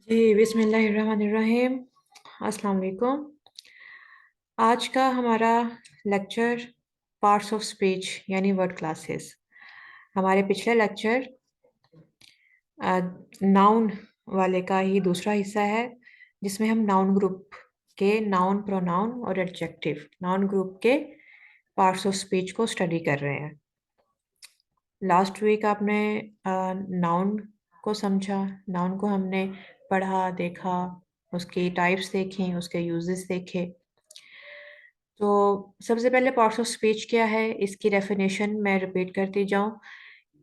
जी, बिस्मिल्लाहिर्रहमानिर्रहीम। अस्सलाम वालेकुम। आज का हमारा लेक्चर पार्ट्स ऑफ स्पीच यानी वर्ड क्लासेस। हमारे पिछले लेक्चर नाउन वाले का ही दूसरा हिस्सा है, जिसमें हम नाउन ग्रुप के नाउन, प्रोनाउन और एडजेक्टिव नाउन ग्रुप के पार्ट्स ऑफ स्पीच को स्टडी कर रहे हैं। लास्ट वीक आपने नाउन को समझा, नाउन को हमने पढ़ा, देखा, उसकी टाइप्स देखी, उसके यूजेस देखे। तो सबसे पहले पार्ट्स ऑफ स्पीच क्या है, इसकी डेफिनेशन मैं रिपीट करती जाऊं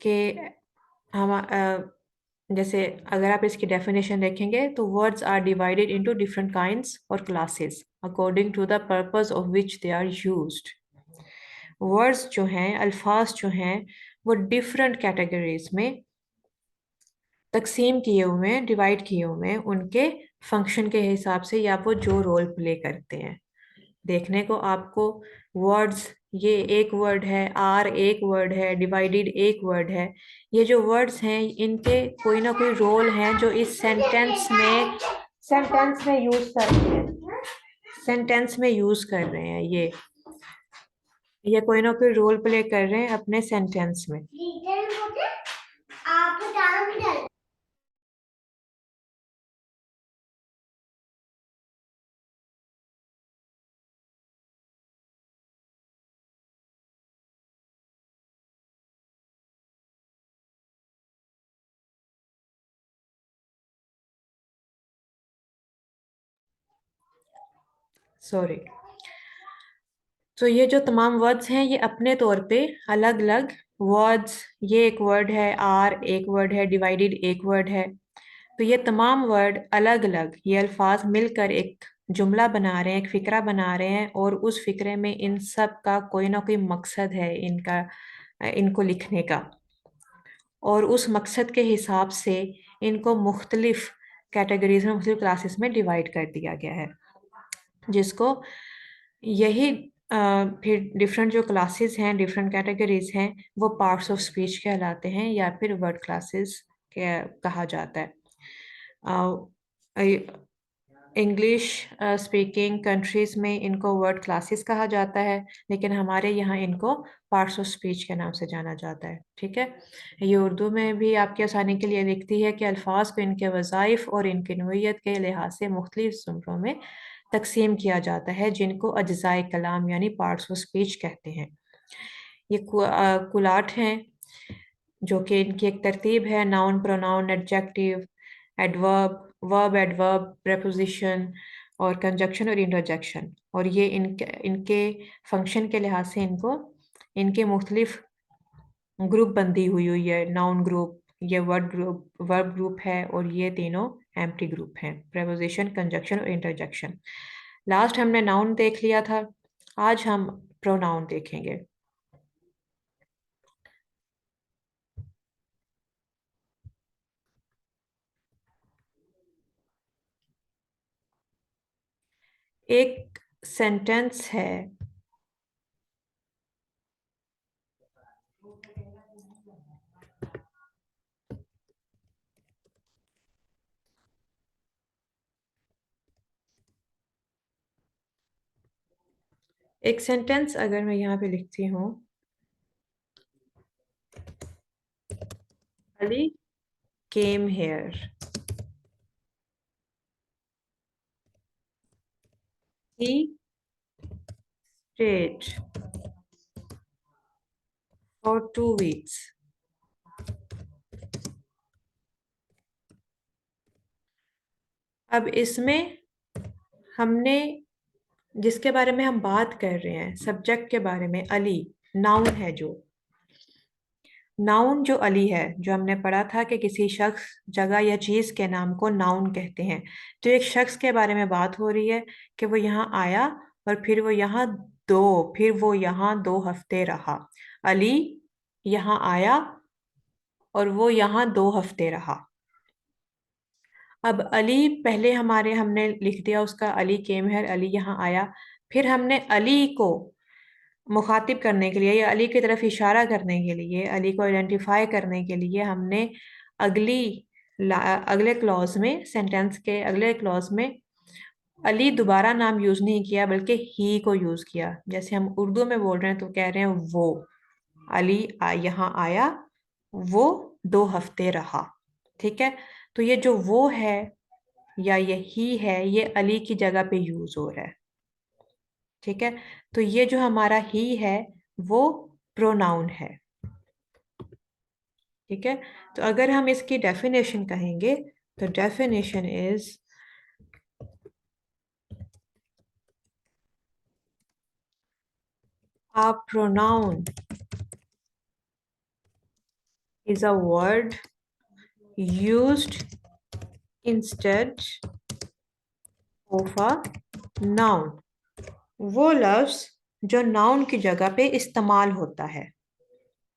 कि हम जैसे अगर आप इसकी डेफिनेशन देखेंगे तो words are divided into different kinds और classes according to the purpose of which they are used. Words जो हैं, अल्फाज जो हैं, वो डिफरेंट कैटेगरीज में तकसीम किए हुए हैं, डिवाइड किए हुए हैं उनके फंक्शन के हिसाब से, या वो जो रोल प्ले करते हैं। देखने को आपको वर्ड्स, ये एक वर्ड है, आर एक वर्ड है, डिवाइडेड एक वर्ड है, ये जो वर्ड्स हैं इनके कोई ना कोई रोल हैं जो इस सेंटेंस में यूज कर रहे हैं, सेंटेंस में यूज कर रहे हैं। ये कोई ना कोई रोल प्ले कर रहे हैं अपने सेंटेंस में। सॉरी। तो ये जो तमाम वर्ड्स हैं ये अपने तौर पे अलग अलग वर्ड्स, ये एक वर्ड है, आर एक वर्ड है, डिवाइडेड एक वर्ड है। तो ये तमाम वर्ड अलग अलग, ये अल्फाज मिलकर एक जुमला बना रहे हैं, एक फिक्रा बना रहे हैं, और उस फिक्रे में इन सब का कोई ना कोई मकसद है इनका, इनको लिखने का। और उस मकसद के हिसाब से इनको मुख्तलिफ कैटेगरीज में, मुख्तलिफ क्लासेस में डिवाइड कर दिया गया है, जिसको यही फिर डिफरेंट जो क्लासेस हैं, डिफरेंट कैटेगरीज हैं, वो पार्ट्स ऑफ स्पीच कहलाते हैं या फिर वर्ड क्लासेस कहा जाता है। इंग्लिश स्पीकिंग कंट्रीज में इनको वर्ड क्लासेस कहा जाता है, लेकिन हमारे यहाँ इनको पार्ट्स ऑफ स्पीच के नाम से जाना जाता है। ठीक है, ये उर्दू में भी आपकी आसानी के लिए लिखती है कि अल्फाज को इनके वज़ाइफ और इनकी नोयत के लिहाज से मुख्तलिफ ज़ुमरों में तकसीम किया जाता है, जिनको अज्ज़ाए कलाम यानी पार्ट्स ऑफ स्पीच कहते हैं। ये कुलाट हैं, जो कि इनकी एक तरतीब है: noun, pronoun, adjective, adverb, verb, adverb, preposition और कंजक्शन और इंटरजेक्शन। और ये इनके इनके फंक्शन के लिहाज से इनको इनके मुख्तलिफ ग्रुप बंदी हुई हुई है। नाउन ग्रुप, ये वर्ड ग्रुप, वर्ब ग्रुप है, और ये तीनों एम्प्टी ग्रुप हैं: प्रेपोजिशन, कंजक्शन और इंटरजेक्शन। लास्ट हमने नाउन देख लिया था, आज हम प्रोनाउन देखेंगे। एक सेंटेंस है, एक सेंटेंस अगर मैं यहाँ पे लिखती हूँ, Ali came here, he stayed for 2 weeks। अब इसमें हमने जिसके बारे में हम बात कर रहे हैं, सब्जेक्ट के बारे में, अली नाउन है। जो नाउन जो अली है, जो हमने पढ़ा था कि किसी शख्स, जगह या चीज के नाम को नाउन कहते हैं। तो एक शख्स के बारे में बात हो रही है कि वो यहाँ आया और फिर वो यहाँ 2 हफ्ते रहा। अली यहाँ आया और वो यहाँ 2 हफ्ते रहा। अब अली पहले हमने लिख दिया उसका, अली केम है, अली यहाँ आया। फिर हमने अली को मुखातिब करने के लिए या अली की तरफ इशारा करने के लिए, अली को आइडेंटिफाई करने के लिए हमने अगली अगले क्लॉज में, सेंटेंस के अगले क्लॉज में अली दोबारा नाम यूज नहीं किया बल्कि ही को यूज किया। जैसे हम उर्दू में बोल रहे हैं तो कह रहे हैं वो अली यहाँ आया, वो 2 हफ्ते रहा। ठीक है, तो ये जो वो है या ये ही है, ये अली की जगह पे यूज हो रहा है। ठीक है, तो ये जो हमारा ही है वो प्रोनाउन है। ठीक है, तो अगर हम इसकी डेफिनेशन कहेंगे तो definition is a pronoun is a word used instead of a noun। वो लफ्ज जो नाउन की जगह पे इस्तेमाल होता है।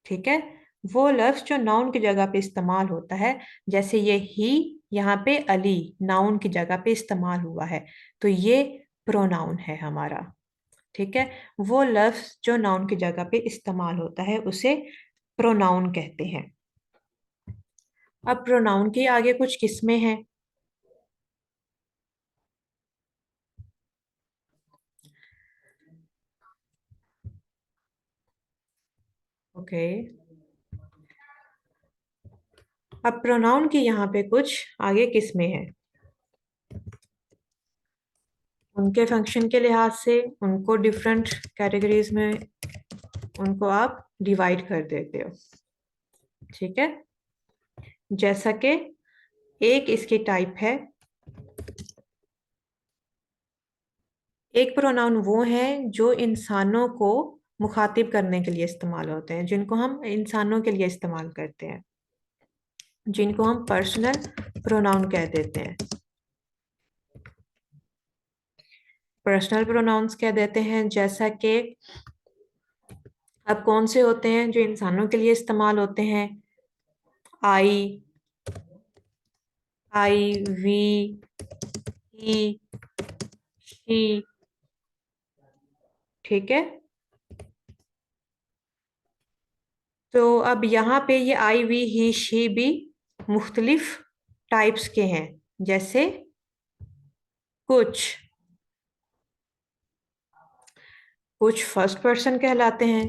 ठीक है, वो लफ्ज जो नाउन की जगह पे इस्तेमाल होता है, जैसे ये ही यहाँ पे अली नाउन की जगह पे इस्तेमाल हुआ है, तो ये प्रोनाउन है हमारा। ठीक है, वो लफ्ज जो नाउन की जगह पे इस्तेमाल होता है उसे प्रोनाउन कहते हैं। अब प्रोनाउन की आगे कुछ किस्में हैं। ओके, अब प्रोनाउन की यहाँ पे कुछ आगे किस्में हैं। उनके फंक्शन के लिहाज से उनको डिफरेंट कैटेगरीज में उनको आप डिवाइड कर देते हो। ठीक है, जैसा कि एक इसकी टाइप है, एक प्रोनाउन वो है जो इंसानों को मुखातिब करने के लिए इस्तेमाल होते हैं, जिनको हम इंसानों के लिए इस्तेमाल करते हैं, जिनको हम पर्सनल प्रोनाउन कह देते हैं। पर्सनल प्रोनाउंस कह देते हैं, जैसा कि अब कौन से होते हैं जो इंसानों के लिए इस्तेमाल होते हैं? आई, आई, वी, ही, शी। ठीक है, तो अब यहाँ पे ये आई, वी, ही, शी भी मुख्तलिफ टाइप्स के हैं। जैसे कुछ कुछ फर्स्ट पर्सन कहलाते हैं,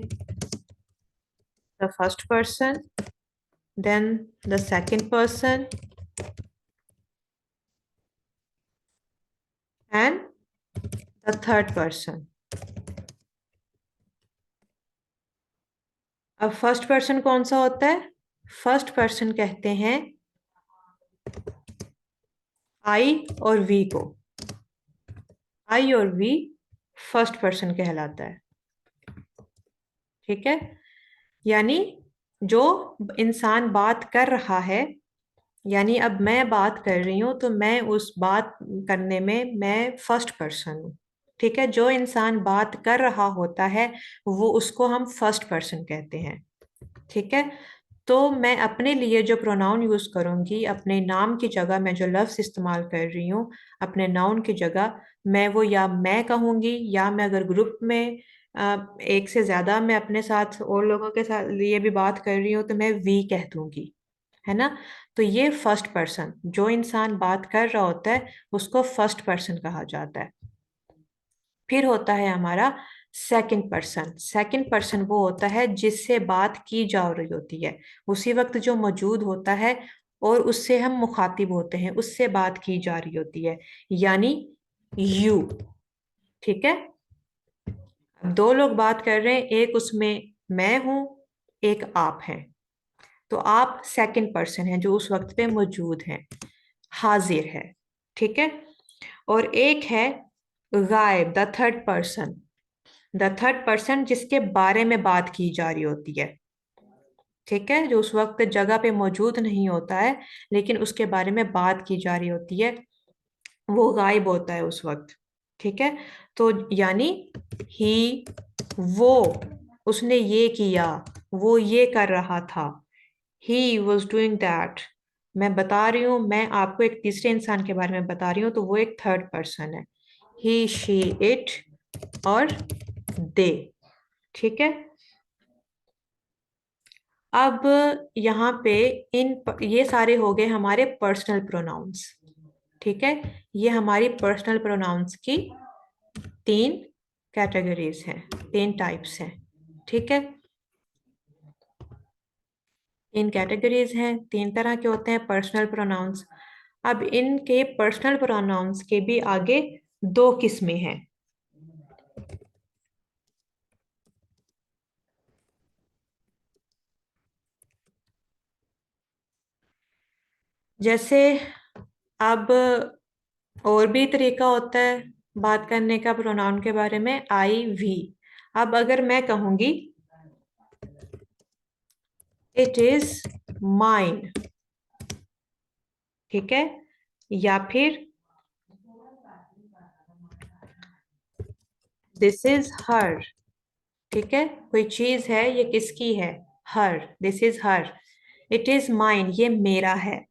the first person, then the second person and the third person. अब फर्स्ट पर्सन कौन सा होता है? फर्स्ट पर्सन कहते हैं आई और वी को। आई और वी फर्स्ट पर्सन कहलाता है। ठीक है, यानी जो इंसान बात कर रहा है, यानी अब मैं बात कर रही हूं तो मैं उस बात करने में मैं फर्स्ट पर्सन हूँ। ठीक है, जो इंसान बात कर रहा होता है वो उसको हम फर्स्ट पर्सन कहते हैं। ठीक है, तो मैं अपने लिए जो प्रोनाउन यूज करूंगी, अपने नाम की जगह मैं जो लफ्ज इस्तेमाल कर रही हूँ अपने नाउन की जगह, मैं वो या मैं कहूंगी, या मैं अगर ग्रुप में एक से ज्यादा मैं अपने साथ और लोगों के साथ लिए भी बात कर रही हूँ तो मैं वी कह दूंगी। है ना? तो ये फर्स्ट पर्सन, जो इंसान बात कर रहा होता है उसको फर्स्ट पर्सन कहा जाता है। फिर होता है हमारा सेकंड पर्सन। सेकंड पर्सन वो होता है जिससे बात की जा रही होती है, उसी वक्त जो मौजूद होता है और उससे हम मुखातिब होते हैं, उससे बात की जा रही होती है, यानी यू। ठीक है, अब दो लोग बात कर रहे हैं, एक उसमें मैं हूं, एक आप हैं, तो आप सेकंड पर्सन हैं जो उस वक्त पे मौजूद हैं, हाजिर है। ठीक है, और एक है गायब, the third person. The third person जिसके बारे में बात की जा रही होती है। ठीक है, जो उस वक्त जगह पे मौजूद नहीं होता है लेकिन उसके बारे में बात की जा रही होती है, वो गायब होता है उस वक्त। ठीक है, तो यानी ही, वो, उसने ये किया, वो ये कर रहा था, ही वॉज डूइंग दैट। मैं बता रही हूँ, मैं आपको एक तीसरे इंसान के बारे में बता रही हूँ तो वो एक थर्ड पर्सन है, ही, शी, इट और दे। ठीक है, अब यहाँ पे ये सारे हो गए हमारे पर्सनल प्रोनाउंस। ठीक है, ये हमारी पर्सनल प्रोनाउंस की तीन कैटेगरीज हैं, तीन टाइप्स हैं। ठीक है, तीन कैटेगरीज हैं, तीन तरह के होते हैं पर्सनल प्रोनाउंस। अब इनके पर्सनल प्रोनाउंस के भी आगे दो किस्में हैं। जैसे अब और भी तरीका होता है बात करने का प्रोनाउन के बारे में, आई वी। अब अगर मैं कहूंगी इट इज माइन, ठीक है, या फिर दिस इज हर। ठीक है, कोई चीज है, ये किसकी है, her, this is her. It is mine, ये मेरा है।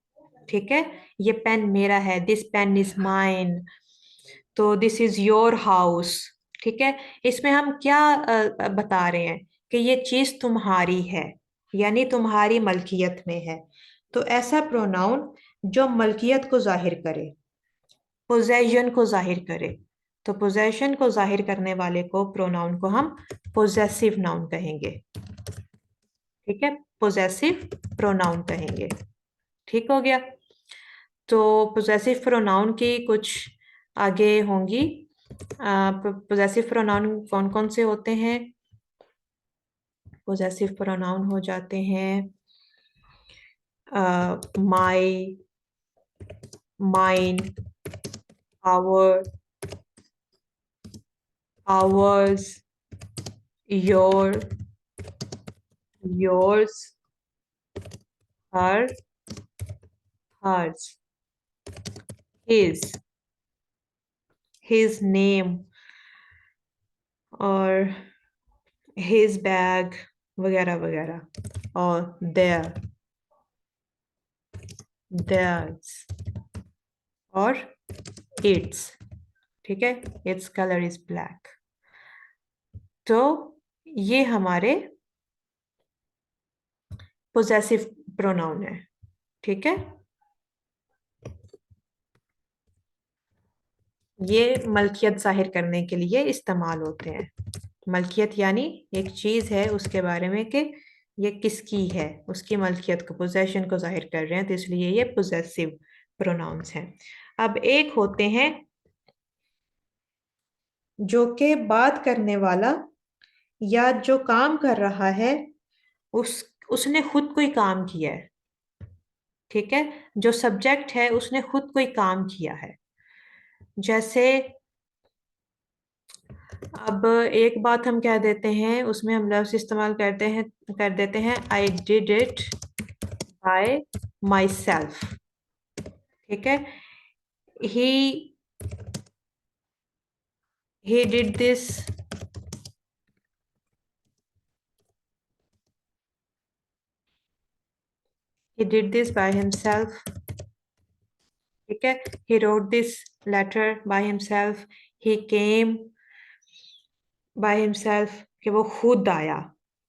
ठीक है, ये पेन मेरा है, दिस पेन इज माइन। तो दिस इज योर हाउस। ठीक है, इसमें हम क्या बता रहे हैं कि ये चीज तुम्हारी है, यानी तुम्हारी मलकियत में है। तो ऐसा प्रोनाउन जो मलकियत को जाहिर करे, पोजेशन को जाहिर करे, तो पोजेशन को जाहिर करने वाले को प्रोनाउन को हम पोजेसिव नाउन कहेंगे। ठीक है, पोजेसिव प्रोनाउन कहेंगे। ठीक हो गया। तो पोजेसिव प्रोनाउन की कुछ आगे होंगी। पोजेसिव प्रोनाउन कौन कौन से होते हैं? पोजेसिव प्रोनाउन हो जाते हैं my, mine, our, ours, your, yours, her, hers, his, his name, और हिज बैग, वगैरह वगैरह, और देयर, देयर्स, और इट्स। ठीक है, इट्स कलर इज ब्लैक। तो ये हमारे पोजेसिव प्रोनाउन है। ठीक है, ये मलकियत जाहिर करने के लिए इस्तेमाल होते हैं। मलकियत यानी एक चीज है उसके बारे में कि ये किसकी है, उसकी मलकियत को, पोजेशन को जाहिर कर रहे हैं, तो इसलिए ये पोजेसिव प्रोनाउंस हैं। अब एक होते हैं जो कि बात करने वाला या जो काम कर रहा है, उसने खुद कोई काम किया है। ठीक है, जो सब्जेक्ट है उसने खुद कोई काम किया है। जैसे अब एक बात हम कह देते हैं, उसमें हम लफ्ज इस्तेमाल करते हैं, कर देते हैं I did it by myself. ठीक है, he he did this, he did this by himself। ठीक है, he wrote this letter by himself, he came by himself, कि वो खुद आया।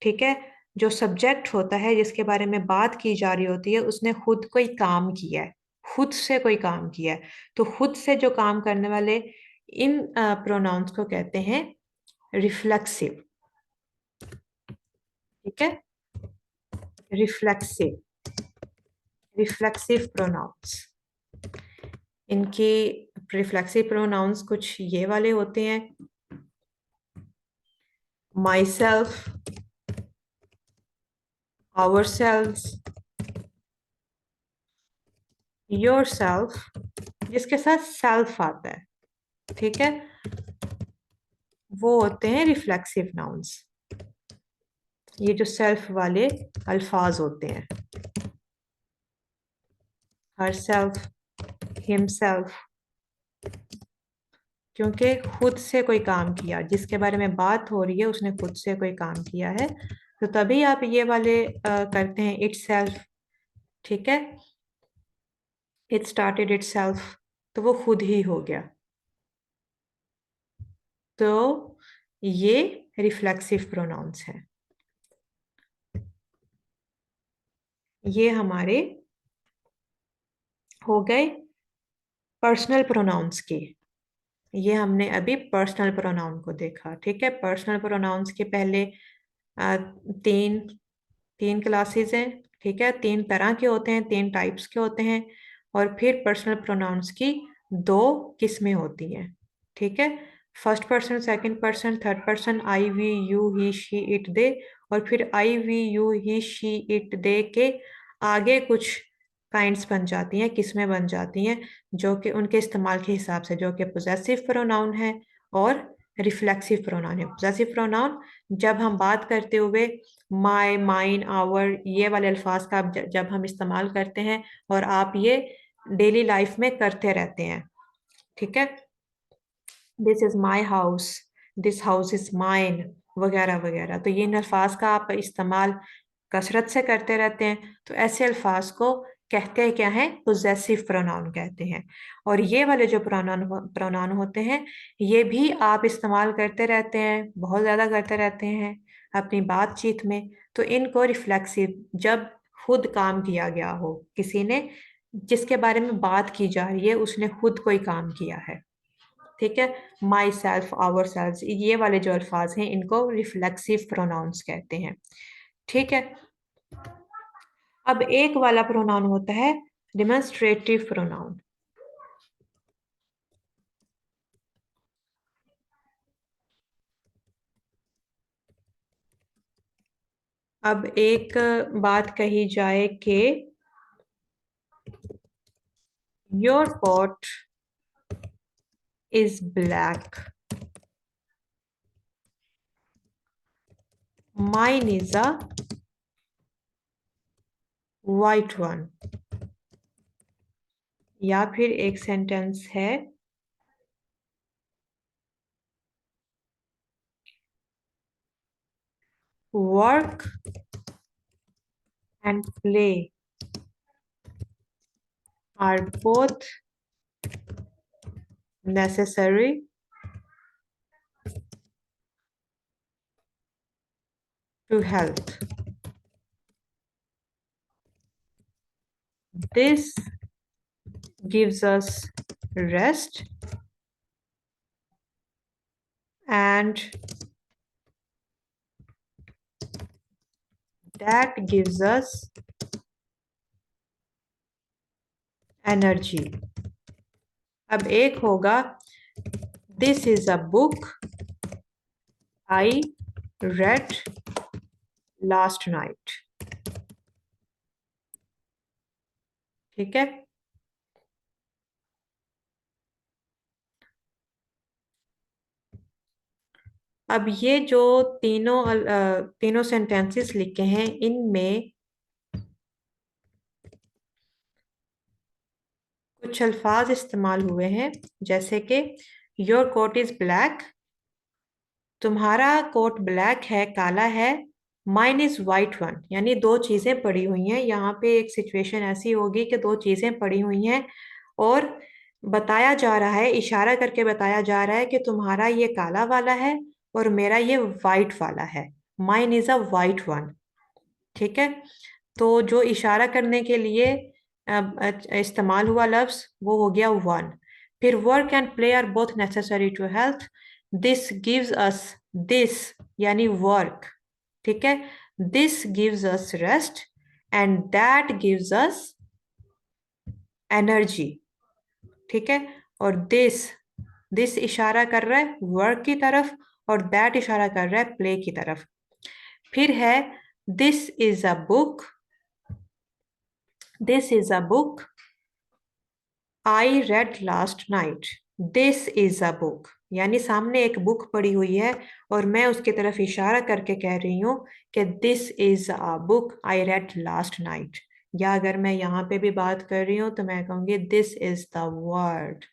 ठीक है, जो सब्जेक्ट होता है जिसके बारे में बात की जा रही होती है, उसने खुद कोई काम किया है, खुद से कोई काम किया है। तो खुद से जो काम करने वाले इन प्रोनाउंस को कहते हैं रिफ्लेक्सिव। ठीक है, रिफ्लेक्सिव, रिफ्लेक्सिव प्रोनाउंस। इनकी रिफ्लेक्सिव प्रोनाउंस कुछ ये वाले होते हैं, my self, our self, your self, जिसके साथ सेल्फ आता है। ठीक है, वो होते हैं रिफ्लेक्सिव नाउन्स। ये जो सेल्फ वाले अल्फाज होते हैं, हर सेल्फ, हिम सेल्फ, क्योंकि खुद से कोई काम किया, जिसके बारे में बात हो रही है उसने खुद से कोई काम किया है, तो तभी आप ये वाले करते हैं इट सेल्फ। ठीक है, इट स्टार्टेड इट सेल्फ, तो वो खुद ही हो गया। तो ये रिफ्लेक्सिव प्रोनाउंस हैं। ये हमारे हो गए पर्सनल प्रोनाउंस की। ये हमने अभी पर्सनल प्रोनाउन को देखा। ठीक है, पर्सनल प्रोनाउंस के पहले तीन तीन क्लासेस हैं। ठीक है, तीन तरह के होते हैं, तीन टाइप्स के होते हैं। और फिर पर्सनल प्रोनाउंस की दो किस्में होती हैं। ठीक है, first person, second person, third person, I we you he she it they. और फिर I we you he she it they के आगे कुछ काइंड्स बन जाती हैं, किस्में बन जाती हैं, जो कि उनके इस्तेमाल के हिसाब से, जो कि पोजेसिव प्रोनाउन है और रिफ्लेक्सिव प्रोनाउन है। पोजेसिव प्रोनाउन जब हम बात करते हुए माई, माइन, आवर, ये वाले अल्फाज का जब हम इस्तेमाल करते हैं और आप ये डेली लाइफ में करते रहते हैं। ठीक है, this is my house, this house is mine, वगैरह वगैरह। तो ये इन अल्फाज का आप इस्तेमाल कसरत से करते रहते हैं, तो ऐसे अल्फाज को कहते हैं क्या है, पोजेसिव प्रोनाउन कहते हैं। और ये वाले जो प्रोनाउन होते हैं, ये भी आप इस्तेमाल करते रहते हैं, बहुत ज़्यादा करते रहते हैं अपनी बातचीत में। तो इनको रिफ्लेक्सिव, जब खुद काम किया गया हो, किसी ने, जिसके बारे में बात की जा रही है, उसने खुद कोई काम किया है। ठीक है, माई सेल्फ, आवर सेल्फ, ये वाले जो अल्फाज हैं, इनको रिफ्लेक्सिव प्रोनाउंस कहते हैं। ठीक है, अब एक वाला प्रोनाउन होता है डिमॉन्स्ट्रेटिव प्रोनाउन। अब एक बात कही जाए कि your pot is black, mine is a white one. या फिर एक सेंटेंस है, work and play are both necessary to health. This gives us rest and that gives us energy. अब एक होगा, this is a book I read last night. ठीक है, अब ये जो तीनों सेंटेंसेस लिखे हैं, इनमें कुछ अल्फाज इस्तेमाल हुए हैं, जैसे कि योर कोट इज ब्लैक, तुम्हारा कोट ब्लैक है, काला है। माइन इज वाइट वन, यानी दो चीजें पड़ी हुई हैं। यहाँ पे एक सिचुएशन ऐसी होगी कि दो चीजें पड़ी हुई हैं और बताया जा रहा है, इशारा करके बताया जा रहा है कि तुम्हारा ये काला वाला है और मेरा ये वाइट वाला है। Mine is a white one. ठीक है, तो जो इशारा करने के लिए इस्तेमाल हुआ लफ्ज, वो हो गया वन। फिर work and play are both necessary to health, this gives us, this यानी वर्क। ठीक है, this gives us rest and that gives us energy. ठीक है, और दिस इशारा कर रहा है वर्क की तरफ और दैट इशारा कर रहा है प्ले की तरफ। फिर है, this is a book, this is a book I read last night. This is a book, यानी सामने एक बुक पड़ी हुई है और मैं उसकी तरफ इशारा करके कह रही हूँ कि this is a book I read last night. या अगर मैं यहाँ पे भी बात कर रही हूँ तो मैं कहूँगी दिस इज द वर्ड।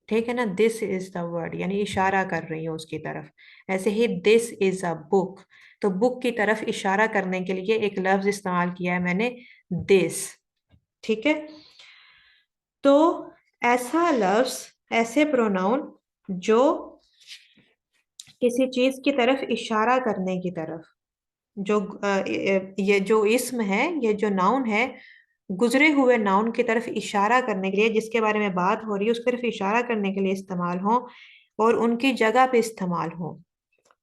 ठीक है ना, दिस इज द वर्ड, यानी इशारा कर रही हूँ उसकी तरफ। ऐसे ही दिस इज अ बुक, तो बुक की तरफ इशारा करने के लिए एक लफ्ज इस्तेमाल किया है मैंने, दिस। ठीक है, तो ऐसा लफ्ज, ऐसे प्रोनाउन जो किसी चीज की तरफ इशारा करने की तरफ, जो ये जो इस्म है, ये जो नाउन है, गुजरे हुए नाउन की तरफ इशारा करने के लिए, जिसके बारे में बात हो रही है उस तरफ इशारा करने के लिए इस्तेमाल हो और उनकी जगह पे इस्तेमाल हो,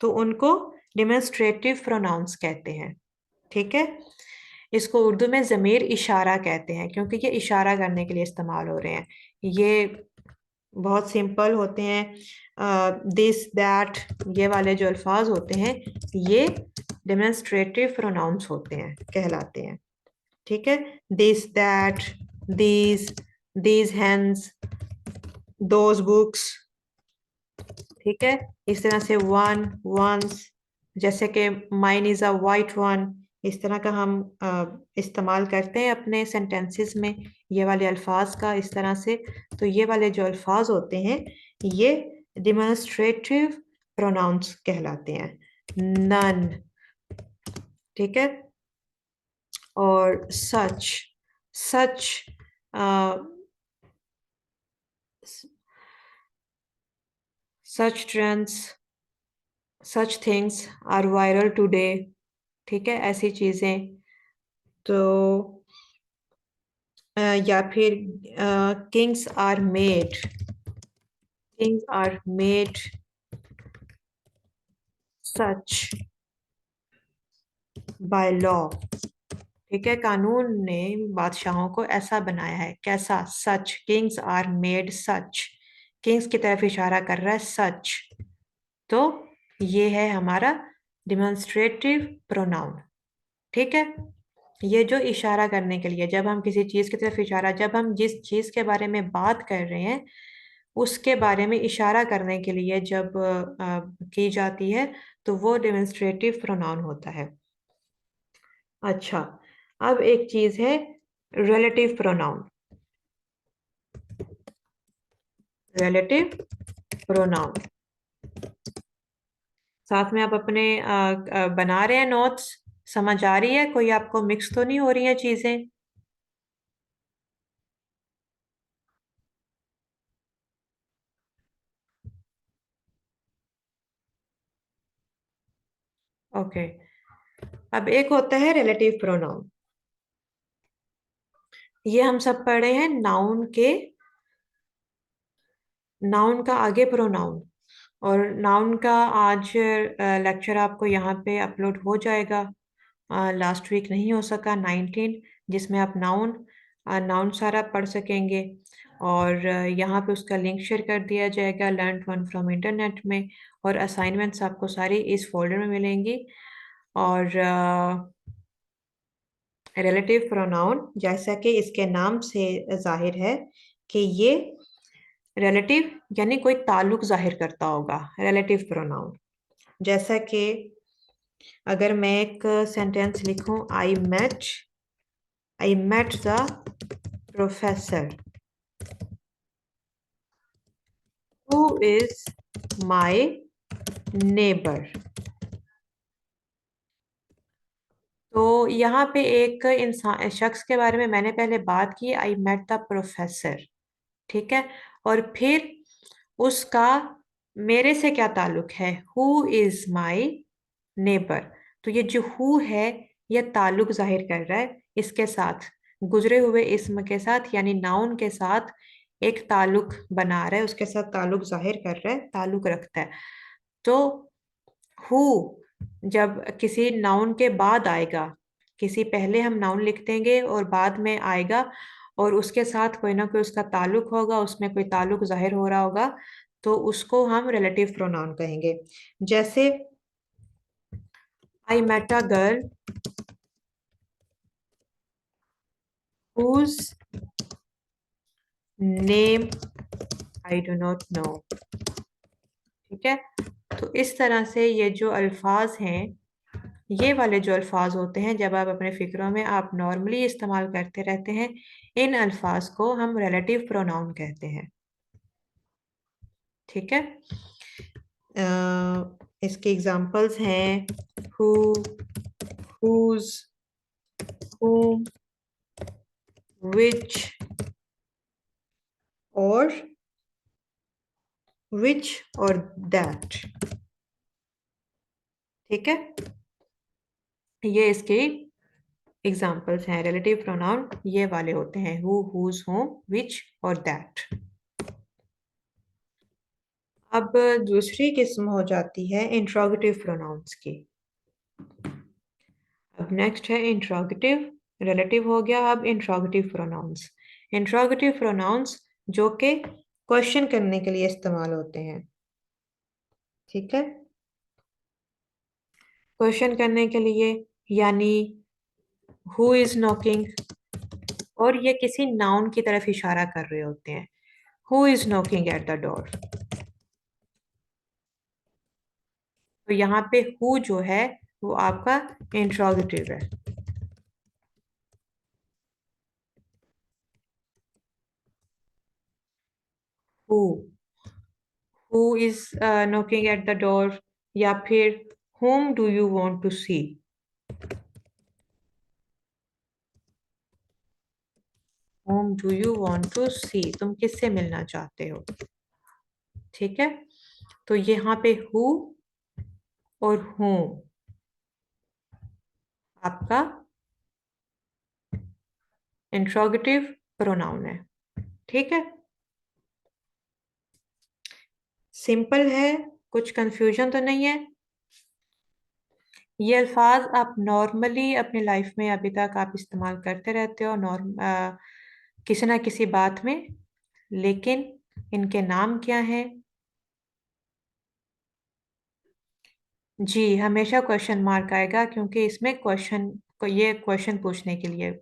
तो उनको डिमोन्स्ट्रेटिव प्रोनाउंस कहते हैं। ठीक है। इसको उर्दू में ज़मीर इशारा कहते हैं, क्योंकि ये इशारा करने के लिए इस्तेमाल हो रहे हैं। ये बहुत सिंपल होते हैं। दिस दैट, ये वाले जो अल्फाज होते हैं, ये डेमोन्स्ट्रेटिव प्रोनाउंस होते हैं, कहलाते हैं। ठीक है। This that, these, these hands, those books. ठीक है। इस तरह से वन, वंस, जैसे कि mine is a white one, इस तरह का हम इस्तेमाल करते हैं अपने सेंटेंसेस में ये वाले अल्फाज का, इस तरह से। तो ये वाले जो अल्फाज होते हैं, ये डिमोन्स्ट्रेटिव प्रोनाउंस कहलाते हैं। नन। ठीक है। और such, such, such trends, such things are viral today. ठीक है, ऐसी चीजें। तो या फिर kings are made, kings are made such by law. ठीक है, कानून ने बादशाहों को ऐसा बनाया है। कैसा? Such, kings are made such, kings की तरफ इशारा कर रहा है सच। तो ये है हमारा डिमोन्स्ट्रेटिव प्रोनाउन। ठीक है। ये जो इशारा करने के लिए, जब हम किसी चीज की तरफ इशारा, जब हम जिस चीज के बारे में बात कर रहे हैं उसके बारे में इशारा करने के लिए जब की जाती है, तो वो डेमोन्स्ट्रेटिव प्रोनाउन होता है। अच्छा, अब एक चीज है रिलेटिव प्रोनाउन। रिलेटिव प्रोनाउन, साथ में आप अपने बना रहे हैं नोट्स? समझ आ रही है? कोई आपको मिक्स तो नहीं हो रही है चीजें? ओके। अब एक होता है रिलेटिव प्रोनाउन। ये हम सब पढ़े हैं नाउन के, नाउन का आगे प्रोनाउन। और नाउन का आज लेक्चर आपको यहाँ पे अपलोड हो जाएगा। लास्ट वीक नहीं हो सका, 19, जिसमें आप नाउन नाउन सारा पढ़ सकेंगे। और यहाँ पे उसका लिंक शेयर कर दिया जाएगा लर्न वन फ्रॉम इंटरनेट में। और असाइनमेंट्स आपको सारी इस फोल्डर में मिलेंगी। और रिलेटिव प्रोनाउन, जैसा कि इसके नाम से जाहिर है कि ये रिलेटिव यानी कोई ताल्लुक जाहिर करता होगा, रिलेटिव प्रोनाउन। जैसा कि अगर मैं एक सेंटेंस लिखूं, I met the professor who is my neighbour. तो यहाँ पे एक इंसान, शख्स के बारे में मैंने पहले बात की, आई मेट द प्रोफेसर। ठीक है। और फिर उसका मेरे से क्या ताल्लुक है? Who is my neighbour. तो ये जो हु है, ये ताल्लुक जाहिर कर रहा है इसके साथ, गुजरे हुए इस्म के साथ, यानी नाउन के साथ एक ताल्लुक बना रहा है, उसके साथ ताल्लुक जाहिर कर रहा है, ताल्लुक रखता है। तो हु जब किसी नाउन के बाद आएगा, किसी पहले हम नाउन लिख देंगे और बाद में आएगा, और उसके साथ कोई ना कोई उसका ताल्लुक होगा, उसमें कोई ताल्लुक जाहिर हो रहा होगा, तो उसको हम रिलेटिव प्रोनाउन कहेंगे। जैसे I met a girl whose name I do not know। ठीक है। तो इस तरह से ये जो अल्फाज हैं, ये वाले जो अल्फाज होते हैं, जब आप अपने फिक्रों में आप नॉर्मली इस्तेमाल करते रहते हैं, इन अल्फाज को हम रिलेटिव प्रोनाउन कहते हैं। ठीक है। इसके एग्जांपल्स हैं हु, whose, whom, which और which और that। ठीक है। ये इसके एग्जाम्पल्स हैं। रिलेटिव प्रोनाउन ये वाले होते हैं, हु, हुज, होम, विच और दैट। अब दूसरी किस्म हो जाती है इंट्रोगेटिव प्रोनाउंस की। अब नेक्स्ट है इंट्रोगेटिव। रिलेटिव हो गया, अब इंट्रोगेटिव प्रोनाउंस। इंट्रोगेटिव प्रोनाउंस जो कि क्वेश्चन करने के लिए इस्तेमाल होते हैं। ठीक है, क्वेश्चन करने के लिए, यानी हु इज नॉकिंग, और ये किसी नाउन की तरफ इशारा कर रहे होते हैं। Who is knocking at the door. तो यहाँ पे हु जो है वो आपका इंट्रोगेटिव है। Who, who is knocking at the door, या फिर whom do you want to see। whom do you want to see, तुम किससे मिलना चाहते हो। ठीक है, तो यहाँ पे who और whom आपका इंट्रोगेटिव प्रोनाउन है। ठीक है, सिंपल है, कुछ कंफ्यूजन तो नहीं है। ये अल्फाज आप नॉर्मली अपनी लाइफ में अभी तक आप इस्तेमाल करते रहते हो, किसी ना किसी बात में, लेकिन इनके नाम क्या हैं। जी, हमेशा क्वेश्चन मार्क आएगा, क्योंकि इसमें ये क्वेश्चन पूछने के लिए,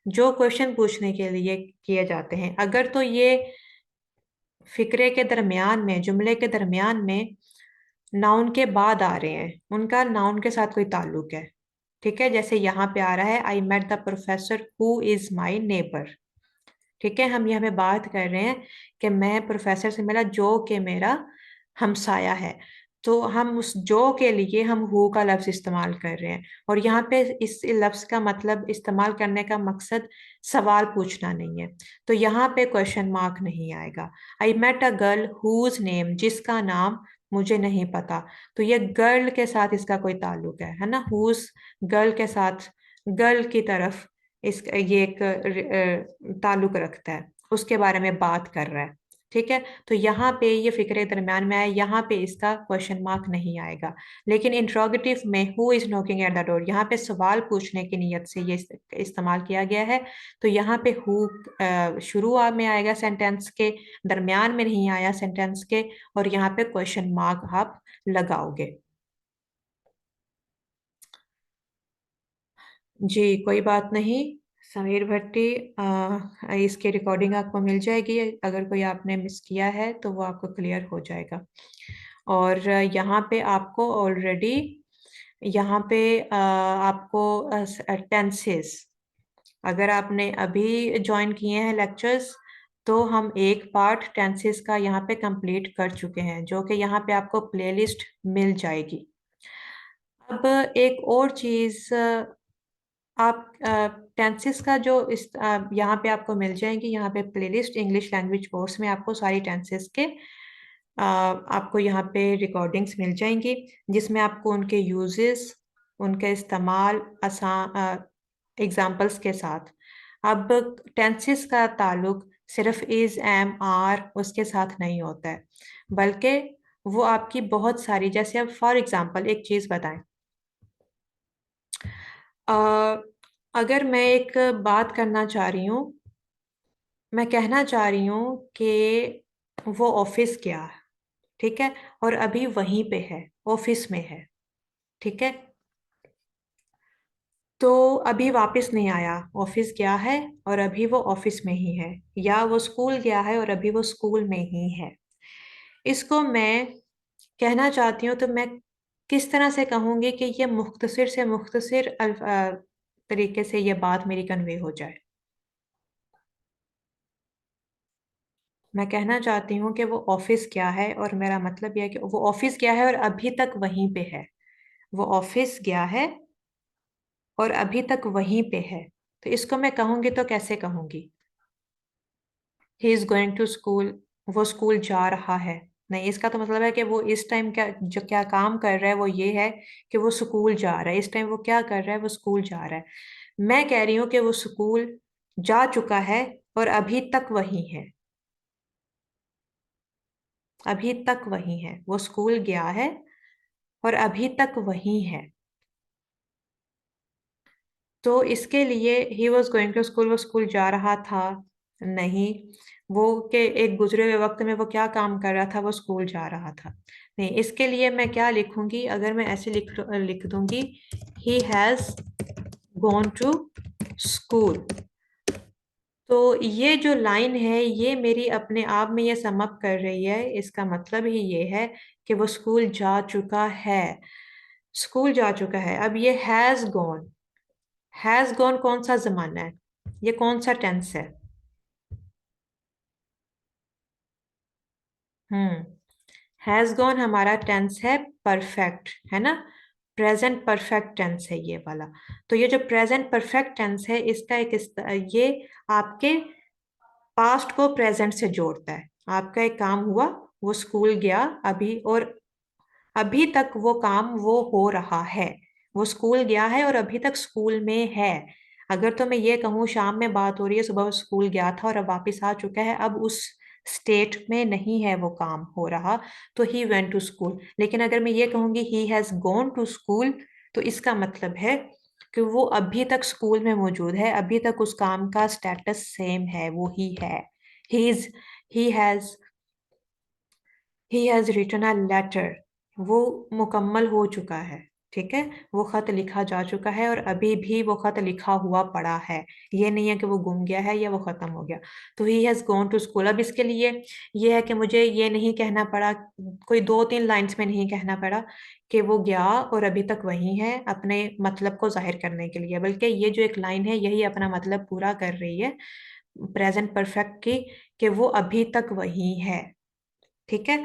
जो क्वेश्चन पूछने के लिए किए जाते हैं, अगर तो ये फिक्रे के दरमियान में, जुमले के दरमियान में नाउन के बाद आ रहे हैं, उनका नाउन के साथ कोई ताल्लुक है। ठीक है, जैसे यहाँ पे आ रहा है, I met the professor who is my neighbour. ठीक है, हम यहाँ पे बात कर रहे हैं कि मैं प्रोफेसर से मिला जो कि मेरा हमसाया है। तो हम उस जो के लिए हम हु का लफ्ज इस्तेमाल कर रहे हैं, और यहाँ पे इस लफ्ज का मतलब इस्तेमाल करने का मकसद सवाल पूछना नहीं है। तो यहाँ पे क्वेश्चन मार्क नहीं आएगा। I met a girl whose name, जिसका नाम मुझे नहीं पता। तो ये गर्ल के साथ इसका कोई ताल्लुक है ना, हुज गर्ल के साथ, गर्ल की तरफ इस ये एक ताल्लुक रखता है, उसके बारे में बात कर रहा है। ठीक है, तो यहाँ पे ये फिक्रे दरमियान में है, यहाँ पे इसका क्वेश्चन मार्क नहीं आएगा। लेकिन इंट्रोगेटिव में who is knocking at the door, यहाँ पे सवाल पूछने की नीयत से ये इस्तेमाल किया गया है। तो यहाँ पे हु शुरू में आएगा सेंटेंस के, दरमियान में नहीं आया सेंटेंस के, और यहाँ पे क्वेश्चन मार्क आप लगाओगे। जी, कोई बात नहीं समीर भट्टी, इसकी रिकॉर्डिंग आपको मिल जाएगी, अगर कोई आपने मिस किया है तो वो आपको क्लियर हो जाएगा। और यहाँ पे आपको ऑलरेडी, यहाँ पे आपको टेंसेस, अगर आपने अभी ज्वाइन किए हैं लेक्चर्स, तो हम एक पार्ट टेंसेस का यहाँ पे कंप्लीट कर चुके हैं, जो कि यहाँ पे आपको प्लेलिस्ट मिल जाएगी। अब एक और चीज़, आप टेंसेस का जो यहाँ पे आपको मिल जाएंगी, यहाँ पे प्लेलिस्ट इंग्लिश लैंग्वेज कोर्स में आपको सारी टेंसेस के आपको यहाँ पे रिकॉर्डिंग्स मिल जाएंगी, जिसमें आपको उनके यूजेस, उनका इस्तेमाल आसान एग्जाम्पल्स के साथ। अब टेंसेस का ताल्लुक सिर्फ इज, एम, आर उसके साथ नहीं होता है, बल्कि वो आपकी बहुत सारी, जैसे अब फॉर एग्जांपल एक चीज़ बताएं, अ, अगर मैं एक बात करना चाह रही हूँ, मैं कहना चाह रही हूँ कि वो ऑफिस गया है। ठीक है, और अभी वहीं पे है, ऑफिस में है। ठीक है, तो अभी वापस नहीं आया, ऑफिस गया है और अभी वो ऑफिस में ही है, या वो स्कूल गया है और अभी वो स्कूल में ही है। इसको मैं कहना चाहती हूँ, तो मैं किस तरह से कहूँगी कि ये मुख्तसर से मुख्तसर तरीके से ये बात मेरी कन्वे हो जाए। मैं कहना चाहती हूँ कि वो ऑफिस गया है, और मेरा मतलब यह है कि वो ऑफिस गया है और अभी तक वहीं पे है। वो ऑफिस गया है और अभी तक वहीं पे है। तो इसको मैं कहूंगी तो कैसे कहूंगी। He is going to school, वो स्कूल जा रहा है। नहीं, इसका तो मतलब है कि वो इस टाइम क्या जो क्या काम कर रहा है वो ये है कि वो स्कूल जा रहा है। इस टाइम वो क्या कर रहा है, वो स्कूल जा रहा है। मैं कह रही हूँ कि वो स्कूल जा चुका है और अभी तक वही है। अभी तक वही है, वो स्कूल गया है और अभी तक वही है। तो इसके लिए he was going to school, वो स्कूल जा रहा था। नहीं। वो के एक गुजरे हुए वक्त में वो क्या काम कर रहा था, वो स्कूल जा रहा था। नहीं, इसके लिए मैं क्या लिखूंगी, अगर मैं ऐसे लिख दूंगी, he has gone to school. तो ये जो लाइन है ये मेरी अपने आप में ये सम अप कर रही है। इसका मतलब ही ये है कि वो स्कूल जा चुका है। स्कूल जा चुका है। अब ये हैज गॉन कौन सा जमाना है, ये कौन सा टेंस है? हम्म। हैज गॉन हमारा टेंस है परफेक्ट, है ना? प्रेजेंट परफेक्ट टेंस है ये वाला। तो ये जो प्रेजेंट परफेक्ट टेंस है इसका ये आपके पास्ट को प्रेजेंट से जोड़ता है। आपका एक काम हुआ, वो स्कूल गया अभी, और अभी तक वो काम वो हो रहा है। वो स्कूल गया है और अभी तक स्कूल में है। अगर तो मैं ये कहूँ शाम में बात हो रही है, सुबह वो स्कूल गया था और अब वापस आ चुका है, अब उस स्टेट में नहीं है वो काम हो रहा, तो ही वेंट टू स्कूल। लेकिन अगर मैं ये कहूंगी he has gone to school, तो इसका मतलब है कि वो अभी तक स्कूल में मौजूद है, अभी तक उस काम का स्टेटस सेम है, वो ही है। He is he has he has written a letter. वो मुकम्मल हो चुका है। ठीक है, वो खत लिखा जा चुका है और अभी भी वो खत लिखा हुआ पड़ा है। ये नहीं है कि वो गुम गया है या वो खत्म हो गया। तो he has gone to school. अब इसके लिए ये है कि मुझे ये नहीं कहना पड़ा, कोई दो तीन लाइंस में नहीं कहना पड़ा कि वो गया और अभी तक वही है अपने मतलब को जाहिर करने के लिए, बल्कि ये जो एक लाइन है यही अपना मतलब पूरा कर रही है प्रेजेंट परफेक्ट की, कि वो अभी तक वही है। ठीक है।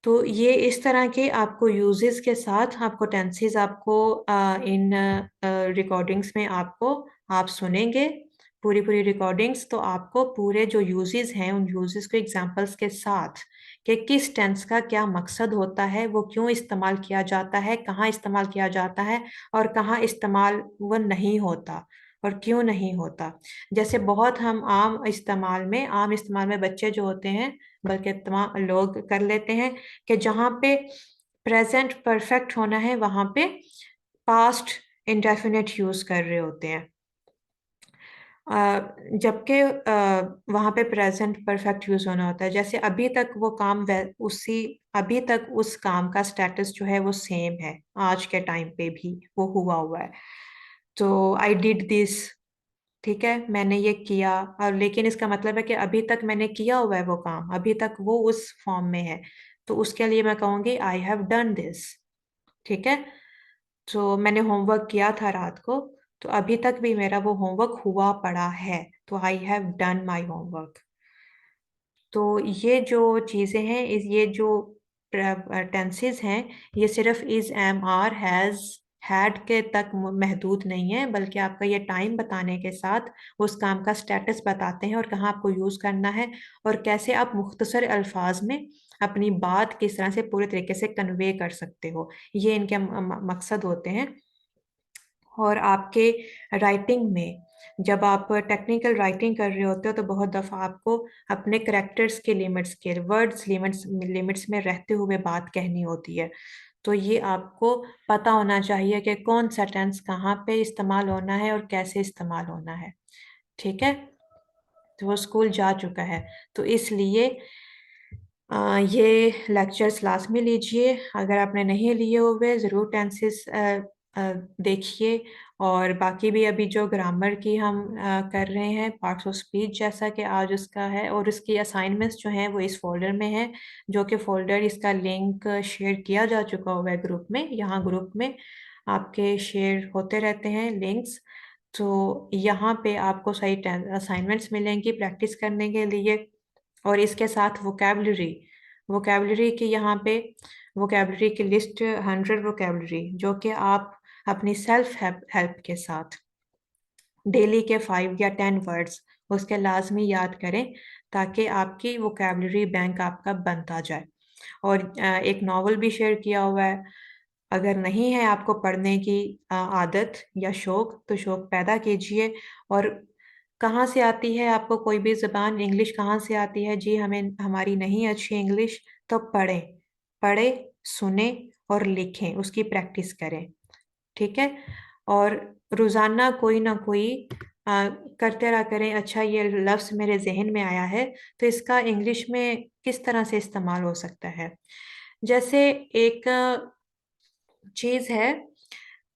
तो ये इस तरह के आपको यूजेस के साथ आपको टेंसेस आपको इन रिकॉर्डिंग्स में आपको आप सुनेंगे पूरी पूरी रिकॉर्डिंग्स, तो आपको पूरे जो यूजेस हैं उन यूजेस को एग्जांपल्स के साथ कि किस टेंस का क्या मकसद होता है, वो क्यों इस्तेमाल किया जाता है, कहाँ इस्तेमाल किया जाता है और कहाँ इस्तेमाल वो नहीं होता और क्यों नहीं होता। जैसे बहुत हम आम इस्तेमाल में बच्चे जो होते हैं, बल्कि तमाम लोग कर लेते हैं कि जहाँ पे प्रेजेंट परफेक्ट होना है वहां पे पास्ट इंडेफिनिट यूज कर रहे होते हैं। जबकि वहां पे प्रेजेंट परफेक्ट यूज होना होता है। जैसे अभी तक वो काम उसी अभी तक उस काम का स्टेटस जो है वो सेम है, आज के टाइम पे भी वो हुआ हुआ है। तो आई डिड दिस, ठीक है, मैंने ये किया। और लेकिन इसका मतलब है कि अभी तक मैंने किया हुआ है वो काम, अभी तक वो उस फॉर्म में है। तो उसके लिए मैं कहूंगी आई हैव डन दिस। ठीक है। तो मैंने होमवर्क किया था रात को, तो अभी तक भी मेरा वो होमवर्क हुआ पड़ा है, तो I have done my homework. तो ये जो चीज़ें हैं, ये जो टेंसेस हैं, ये सिर्फ is, am, are, has, had के तक महदूद नहीं है, बल्कि आपका ये टाइम बताने के साथ उस काम का स्टेटस बताते हैं और कहाँ आपको यूज़ करना है और कैसे आप मुख्तसर अल्फाज में अपनी बात किस तरह से पूरे तरीके से कन्वे कर सकते हो। ये इनके मकसद होते हैं। और आपके राइटिंग में जब आप टेक्निकल राइटिंग कर रहे होते हो तो बहुत दफ़ा आपको अपने करेक्टर्स के लिमिट्स के वर्ड्स लिमिट्स लिमिट्स में रहते हुए बात कहनी होती है। तो ये आपको पता होना चाहिए कि कौन सा टेंस कहाँ पे इस्तेमाल होना है और कैसे इस्तेमाल होना है। ठीक है। तो वो स्कूल जा चुका है, तो इसलिए ये लेक्चर्स लाजमी लीजिए। अगर आपने नहीं लिए हुए ज़रूर टेंसेस देखिए। और बाकी भी अभी जो ग्रामर की हम कर रहे हैं पार्ट्स ऑफ स्पीच, जैसा कि आज उसका है, और उसकी असाइनमेंट्स जो हैं वो इस फोल्डर में है, जो कि फोल्डर इसका लिंक शेयर किया जा चुका हुआ है ग्रुप में। यहाँ ग्रुप में आपके शेयर होते रहते हैं लिंक्स। तो यहाँ पे आपको सही असाइनमेंट्स मिलेंगी प्रैक्टिस करने के लिए। और इसके साथ वोकेबलरी, वोकेबलरी की यहाँ पे वोकेबलरी की लिस्ट 100 वोकेबलरी, जो कि आप अपनी सेल्फ हेल्प के साथ डेली के 5 या 10 वर्ड्स उसके लाजमी याद करें, ताकि आपकी वोकेबलरी बैंक आपका बनता जाए। और एक नॉवल भी शेयर किया हुआ है। अगर नहीं है आपको पढ़ने की आदत या शौक, तो शौक पैदा कीजिए। और कहाँ से आती है आपको कोई भी ज़बान, इंग्लिश कहाँ से आती है जी? हमें हमारी नहीं अच्छी इंग्लिश, तो पढ़ें, पढ़ें, सुने और लिखें, उसकी प्रैक्टिस करें। ठीक है। और रोजाना कोई ना कोई करते रहा करें। अच्छा, ये लफ्ज मेरे जहन में आया है, तो इसका इंग्लिश में किस तरह से इस्तेमाल हो सकता है। जैसे एक चीज है,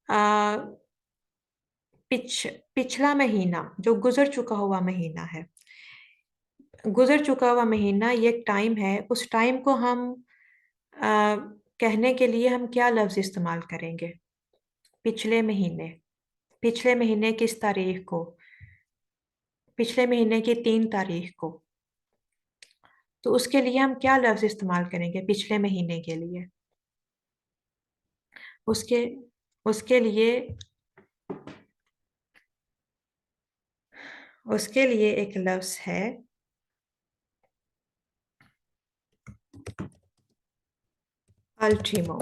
आ, पिछला महीना, जो गुजर चुका हुआ महीना है, गुजर चुका हुआ महीना ये एक टाइम है। उस टाइम को हम आ, कहने के लिए हम क्या लफ्ज इस्तेमाल करेंगे? पिछले महीने। पिछले महीने किस तारीख को? पिछले महीने की 3 तारीख को। तो उसके लिए हम क्या लफ्ज इस्तेमाल करेंगे पिछले महीने के लिए? उसके उसके लिए उसके लिए एक लफ्ज है, अल्टीमो।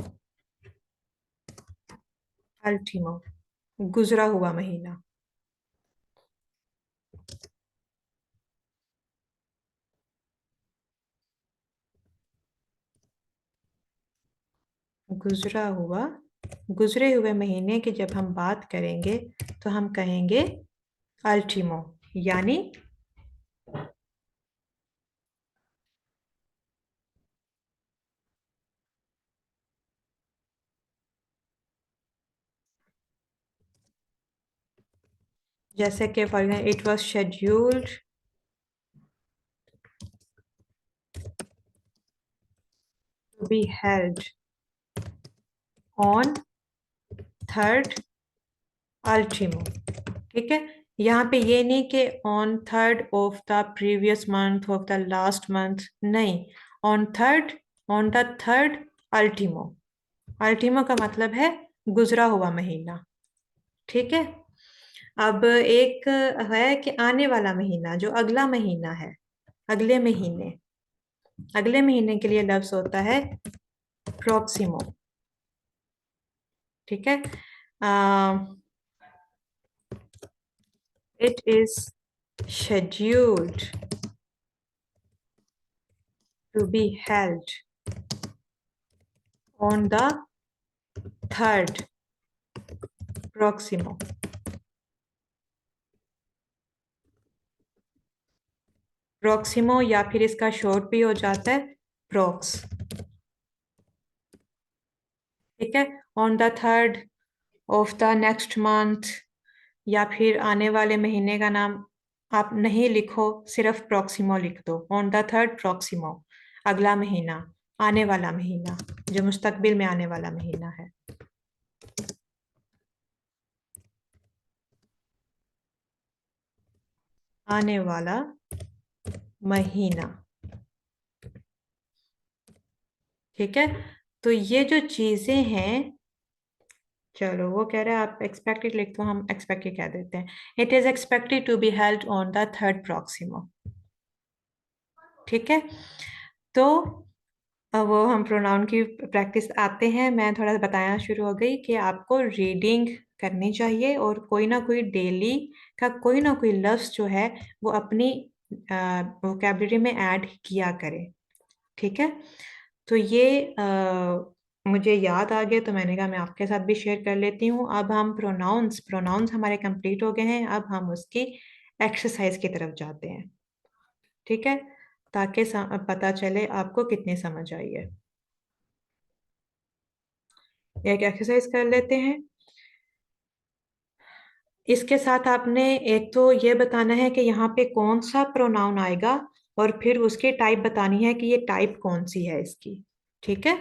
अल्टीमो, गुजरा हुआ महीना। गुजरा हुआ, गुजरे हुए महीने की जब हम बात करेंगे, तो हम कहेंगे अल्टीमो। यानी जैसे कि for example, it was scheduled to be held on 3rd ultimo. ठीक है। यहाँ पे ये नहीं कि on 3rd of the previous month, of the last month, नहीं। On 3rd, on the 3rd ultimo. Ultimo का मतलब है गुजरा हुआ महीना। ठीक है। अब एक है कि आने वाला महीना, जो अगला महीना है, अगले महीने। अगले महीने के लिए लफ्ज होता है प्रोक्सिमो। ठीक है। It is scheduled to be held on the 3rd proximo। प्रोक्सिमो या फिर इसका शॉर्ट भी हो जाता है प्रोक्स। ठीक है। On the 3rd of the next month, या फिर आने वाले महीने का नाम आप नहीं लिखो, सिर्फ प्रोक्सिमो लिख दो। ऑन द 3rd प्रोक्सिमो, अगला महीना, आने वाला महीना, जो मुस्तकबिल में आने वाला महीना है। आने वाला महीना। ठीक है। तो ये जो चीजें हैं, चलो वो कह रहे हैं आप एक्सपेक्टेड लिख दो, हम एक्सपेक्टेड कह देते हैं। It is expected to be held on the 3rd proximo. ठीक है। तो अब वो हम प्रोनाउन की प्रैक्टिस आते हैं। मैं थोड़ा सा बताना शुरू हो गई कि आपको रीडिंग करनी चाहिए, और कोई ना कोई डेली का कोई ना कोई लफ्ज जो है वो अपनी वोकेबलरी में ऐड किया करें। ठीक है। तो ये मुझे याद आ गया, तो मैंने कहा मैं आपके साथ भी शेयर कर लेती हूँ। अब हम प्रोनाउंस प्रोनाउंस हमारे कंप्लीट हो गए हैं। अब हम उसकी एक्सरसाइज की तरफ जाते हैं। ठीक है। ताकि पता चले आपको कितनी समझ आई है। एक एक्सरसाइज कर लेते हैं। इसके साथ आपने एक तो ये बताना है कि यहाँ पे कौन सा प्रोनाउन आएगा, और फिर उसकी टाइप बतानी है कि ये टाइप कौन सी है इसकी। ठीक है।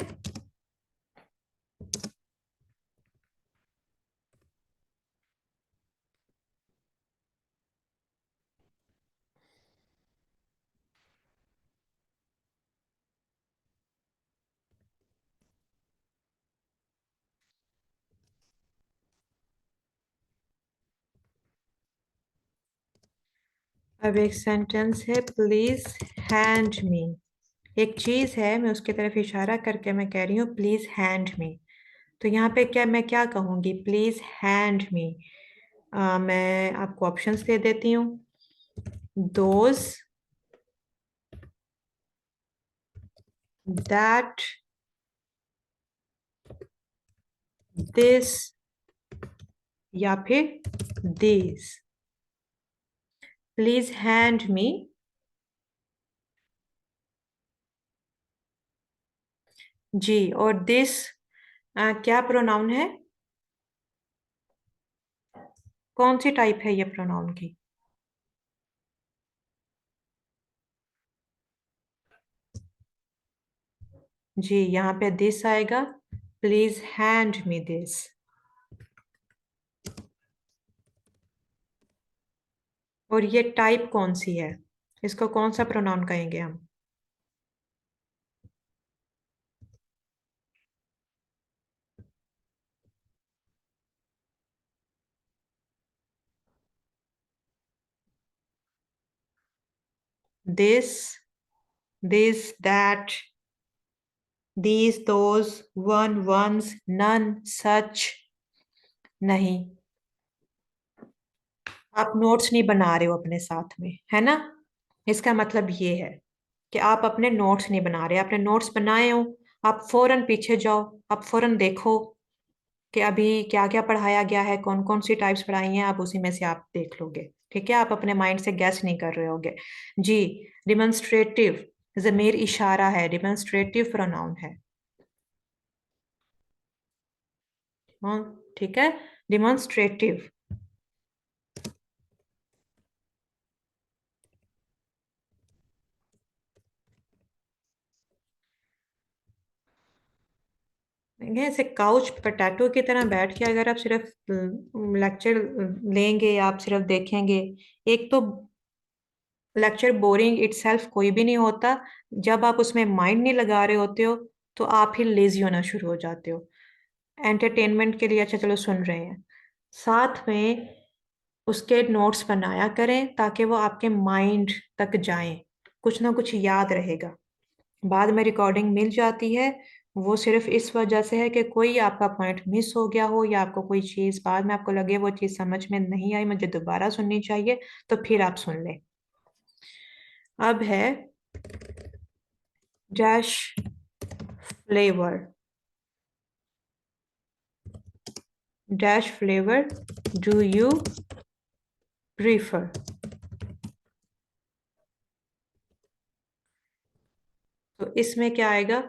अब एक सेंटेंस है, प्लीज हैंड मी एक चीज है, मैं उसकी तरफ इशारा करके मैं कह रही हूँ प्लीज हैंड मी। तो यहाँ पे क्या मैं क्या कहूँगी? प्लीज हैंड मी। मैं आपको ऑप्शंस दे देती हूँ। दोज दैट दिस या फिर दिस। Please hand me. जी, और दिस क्या प्रोनाउन है? कौन सी टाइप है ये प्रोनाउन की? जी, यहाँ पे दिस आएगा। Please hand me this. और ये टाइप कौन सी है? इसको कौन सा प्रोनाउन कहेंगे हम? This, this, that, these, those, one, ones, none, such। नहीं, आप नोट्स नहीं बना रहे हो अपने साथ में, है ना? इसका मतलब ये है कि आप अपने नोट्स नहीं बना रहे। आपने नोट्स बनाए हो, आप फौरन पीछे जाओ। आप फौरन देखो कि अभी क्या क्या पढ़ाया गया है, कौन कौन सी टाइप्स पढ़ाई हैं, आप उसी में से आप देख लोगे। ठीक है, आप अपने माइंड से गैस नहीं कर रहे होगे। जी, डिमॉन्स्ट्रेटिव ज़मीर इशारा है, डिमॉन्स्ट्रेटिव प्रोनाउन है। हाँ, ठीक है, डिमॉन्स्ट्रेटिव। ये ऐसे काउच पोटैटो की तरह बैठ के अगर आप सिर्फ लेक्चर लेंगे या आप सिर्फ देखेंगे, एक तो लेक्चर बोरिंग इटसेल्फ कोई भी नहीं होता। जब आप उसमें माइंड नहीं लगा रहे होते हो तो आप ही लेजी होना शुरू हो जाते हो। एंटरटेनमेंट के लिए अच्छा चलो सुन रहे हैं, साथ में उसके नोट्स बनाया करें ताकि वो आपके माइंड तक जाएं। कुछ ना कुछ याद रहेगा। बाद में रिकॉर्डिंग मिल जाती है, वो सिर्फ इस वजह से है कि कोई आपका पॉइंट मिस हो गया हो या आपको कोई चीज़ बाद में आपको लगे वो चीज़ समझ में नहीं आई, मुझे दोबारा सुननी चाहिए, तो फिर आप सुन लें। अब है dash flavour. Dash flavour do you prefer? तो इसमें क्या आएगा?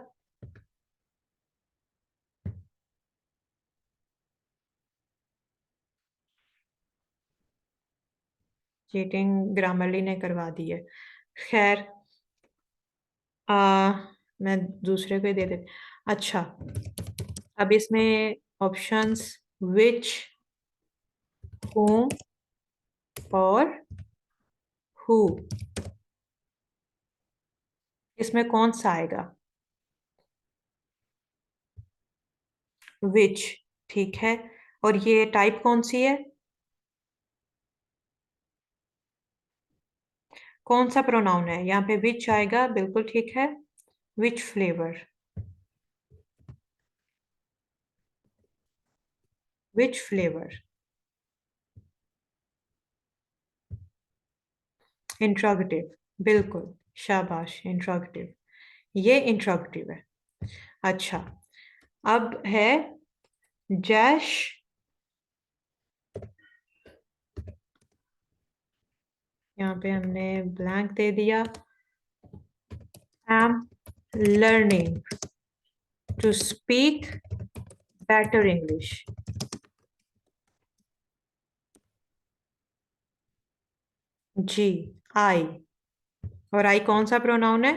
चीटिंग ग्रामरली ने करवा दी है। खैर, आ, मैं दूसरे को ही दे देती। अच्छा, अब इसमें ऑप्शंस विच, whom और who, इसमें कौन सा आएगा? विच, ठीक है। और ये टाइप कौन सी है? कौन सा प्रोनाउन है? यहाँ पे विच आएगा, बिल्कुल ठीक है। विच फ्लेवर? विच फ्लेवर? इंट्रोगेटिव, बिल्कुल। शाबाश, इंट्रोगेटिव। ये इंट्रोगेटिव है। अच्छा, अब है जैश। यहाँ पे हमने ब्लैंक दे दिया। Am learning to speak better English. जी, आई। और आई कौन सा प्रोनाउन है?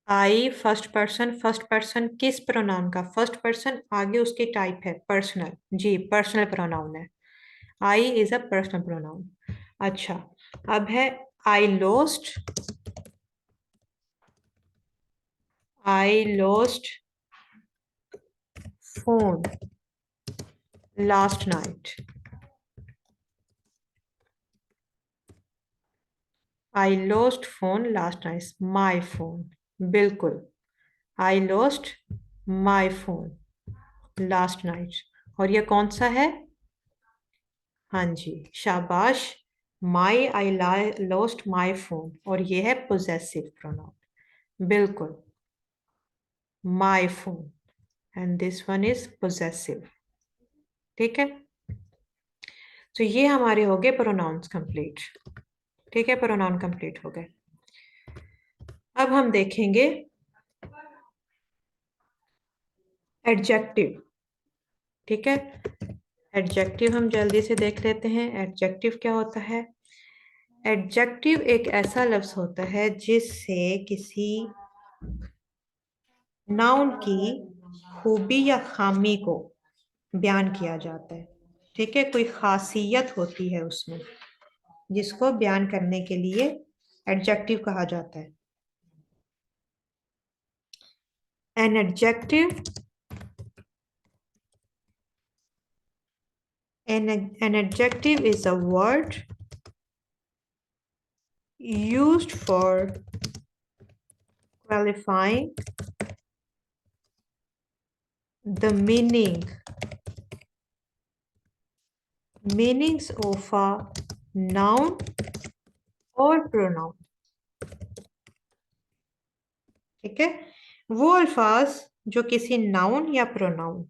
I first person. First person किस प्रोनाउन का? फर्स्ट पर्सन आगे उसकी टाइप है पर्सनल। जी, पर्सनल प्रोनाउन है। I is a personal pronoun. अच्छा, अब है I lost. I lost phone. Last night, I lost phone last night, my phone, बिल्कुल, I lost my phone last night. और ये कौन सा है? हाँ जी, शाबाश, माई, आई लॉस्ट माई फोन, और ये है पोजेसिव प्रोनाउन, बिल्कुल, my phone, and this one is possessive. ठीक है, तो ये हमारे हो गए प्रोनाउंस कंप्लीट। ठीक है, प्रोनाउन कंप्लीट हो गए। अब हम देखेंगे एडजेक्टिव। ठीक है, एडजेक्टिव हम जल्दी से देख लेते हैं, एडजेक्टिव क्या होता है। एडजेक्टिव एक ऐसा लफ्ज होता है जिससे किसी नाउन की खूबी या खामी को बयान किया जाता है। ठीक है, कोई खासियत होती है उसमें जिसको बयान करने के लिए एडजेक्टिव कहा जाता है। An adjective, an adjective is a word used for qualifying the meanings of a noun or pronoun। ठीक है, वो अल्फाज जो किसी नाउन या प्रोनाउन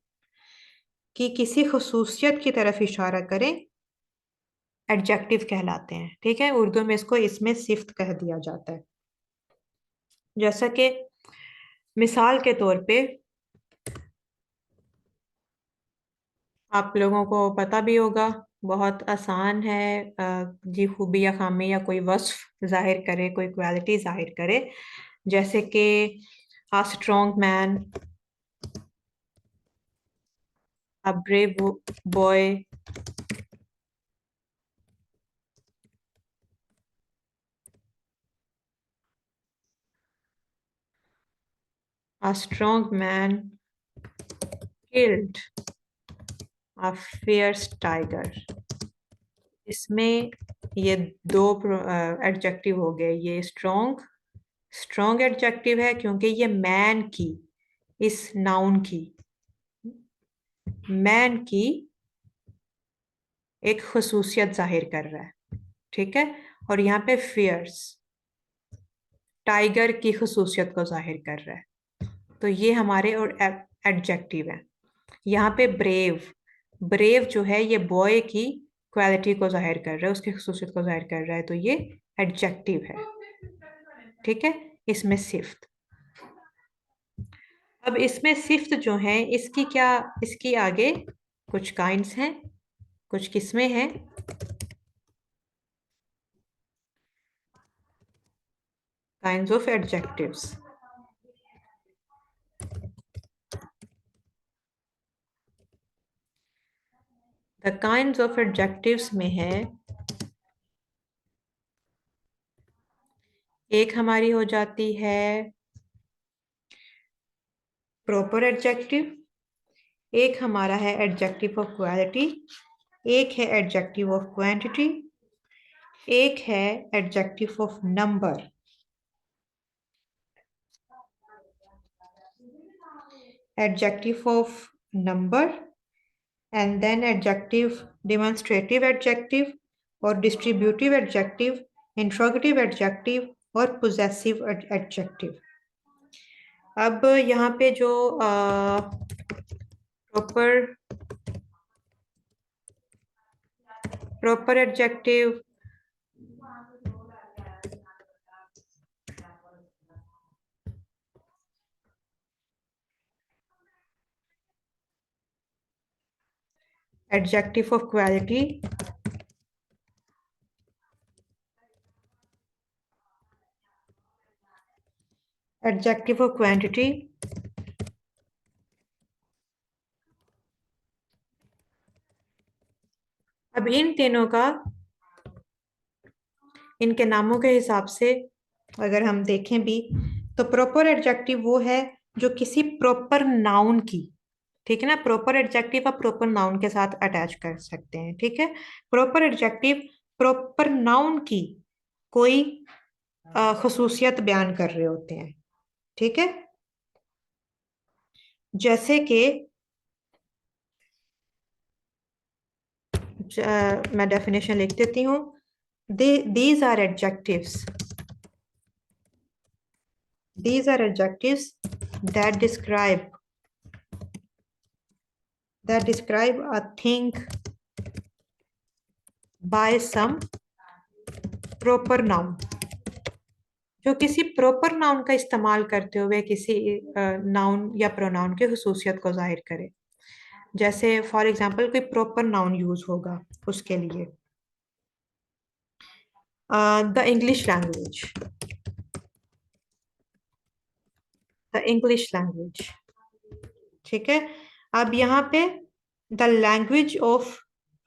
की किसी खसूसियत की तरफ इशारा करें, एडजेक्टिव कहलाते हैं। ठीक है, उर्दू में इसको इसमें सिफ्त कह दिया जाता है। जैसा कि मिसाल के तौर पे आप लोगों को पता भी होगा, बहुत आसान है, जी खूबी या खामी या कोई वस्फ जाहिर करे, कोई क्वालिटी जाहिर करे, जैसे कि a strong man, a brave boy, a strong man killed a fierce tiger। इसमें ये दो एडजेक्टिव हो गए। ये स्ट्रॉन्ग, स्ट्रॉन्ग एडजेक्टिव है क्योंकि ये मैन की, इस नाउन की, मैन की एक खसूसियत जाहिर कर रहा है। ठीक है, और यहाँ पे फियर्स, टाइगर की खसूसियत को जाहिर कर रहा है। तो ये हमारे और एडजेक्टिव है। यहाँ पे ब्रेव, ब्रेव जो है ये बॉय की क्वालिटी को जाहिर कर रहा है, उसकी खसूसियत को जाहिर कर रहा है, तो ये एडजेक्टिव है। ठीक है, इसमें सिफ्त। अब इसमें सिफ्त जो है इसकी क्या, इसकी आगे कुछ काइंड्स हैं, कुछ किस्में हैं। Kinds of adjectives, the kinds of adjectives में है, एक हमारी हो जाती है प्रॉपर एडजेक्टिव, एक हमारा है एडजेक्टिव ऑफ क्वालिटी, एक है एडजेक्टिव ऑफ क्वांटिटी, एक है adjective of number. Adjective of number, and then adjective, demonstrative adjective और डिस्ट्रीब्यूटिव एडजेक्टिव, इंट्रोगेटिव एडजेक्टिव और पोजेसिव एडजेक्टिव। अब यहाँ पे जो proper, proper adjective, adjective of quality, adjective of quantity, अब इन तीनों का, इनके नामों के हिसाब से अगर हम देखें भी, तो प्रॉपर एडजेक्टिव वो है जो किसी प्रॉपर नाउन की ठीक है ना। प्रॉपर एडजेक्टिव आप प्रॉपर नाउन के साथ अटैच कर सकते हैं, ठीक है। प्रॉपर एडजेक्टिव प्रॉपर नाउन की कोई खसूसियत बयान कर रहे होते हैं, ठीक है। जैसे कि मैं डेफिनेशन लिख देती हूँ। these are adjectives, these are adjectives that describe a thing by some proper noun, जो किसी प्रॉपर नाउन का इस्तेमाल करते हुए किसी नाउन या प्रोनाउन की खसूसियत को जाहिर करे। जैसे फॉर एग्जांपल कोई प्रॉपर नाउन यूज होगा उसके लिए, the English language, the English language, ठीक है। अब यहाँ पे द लैंग्वेज ऑफ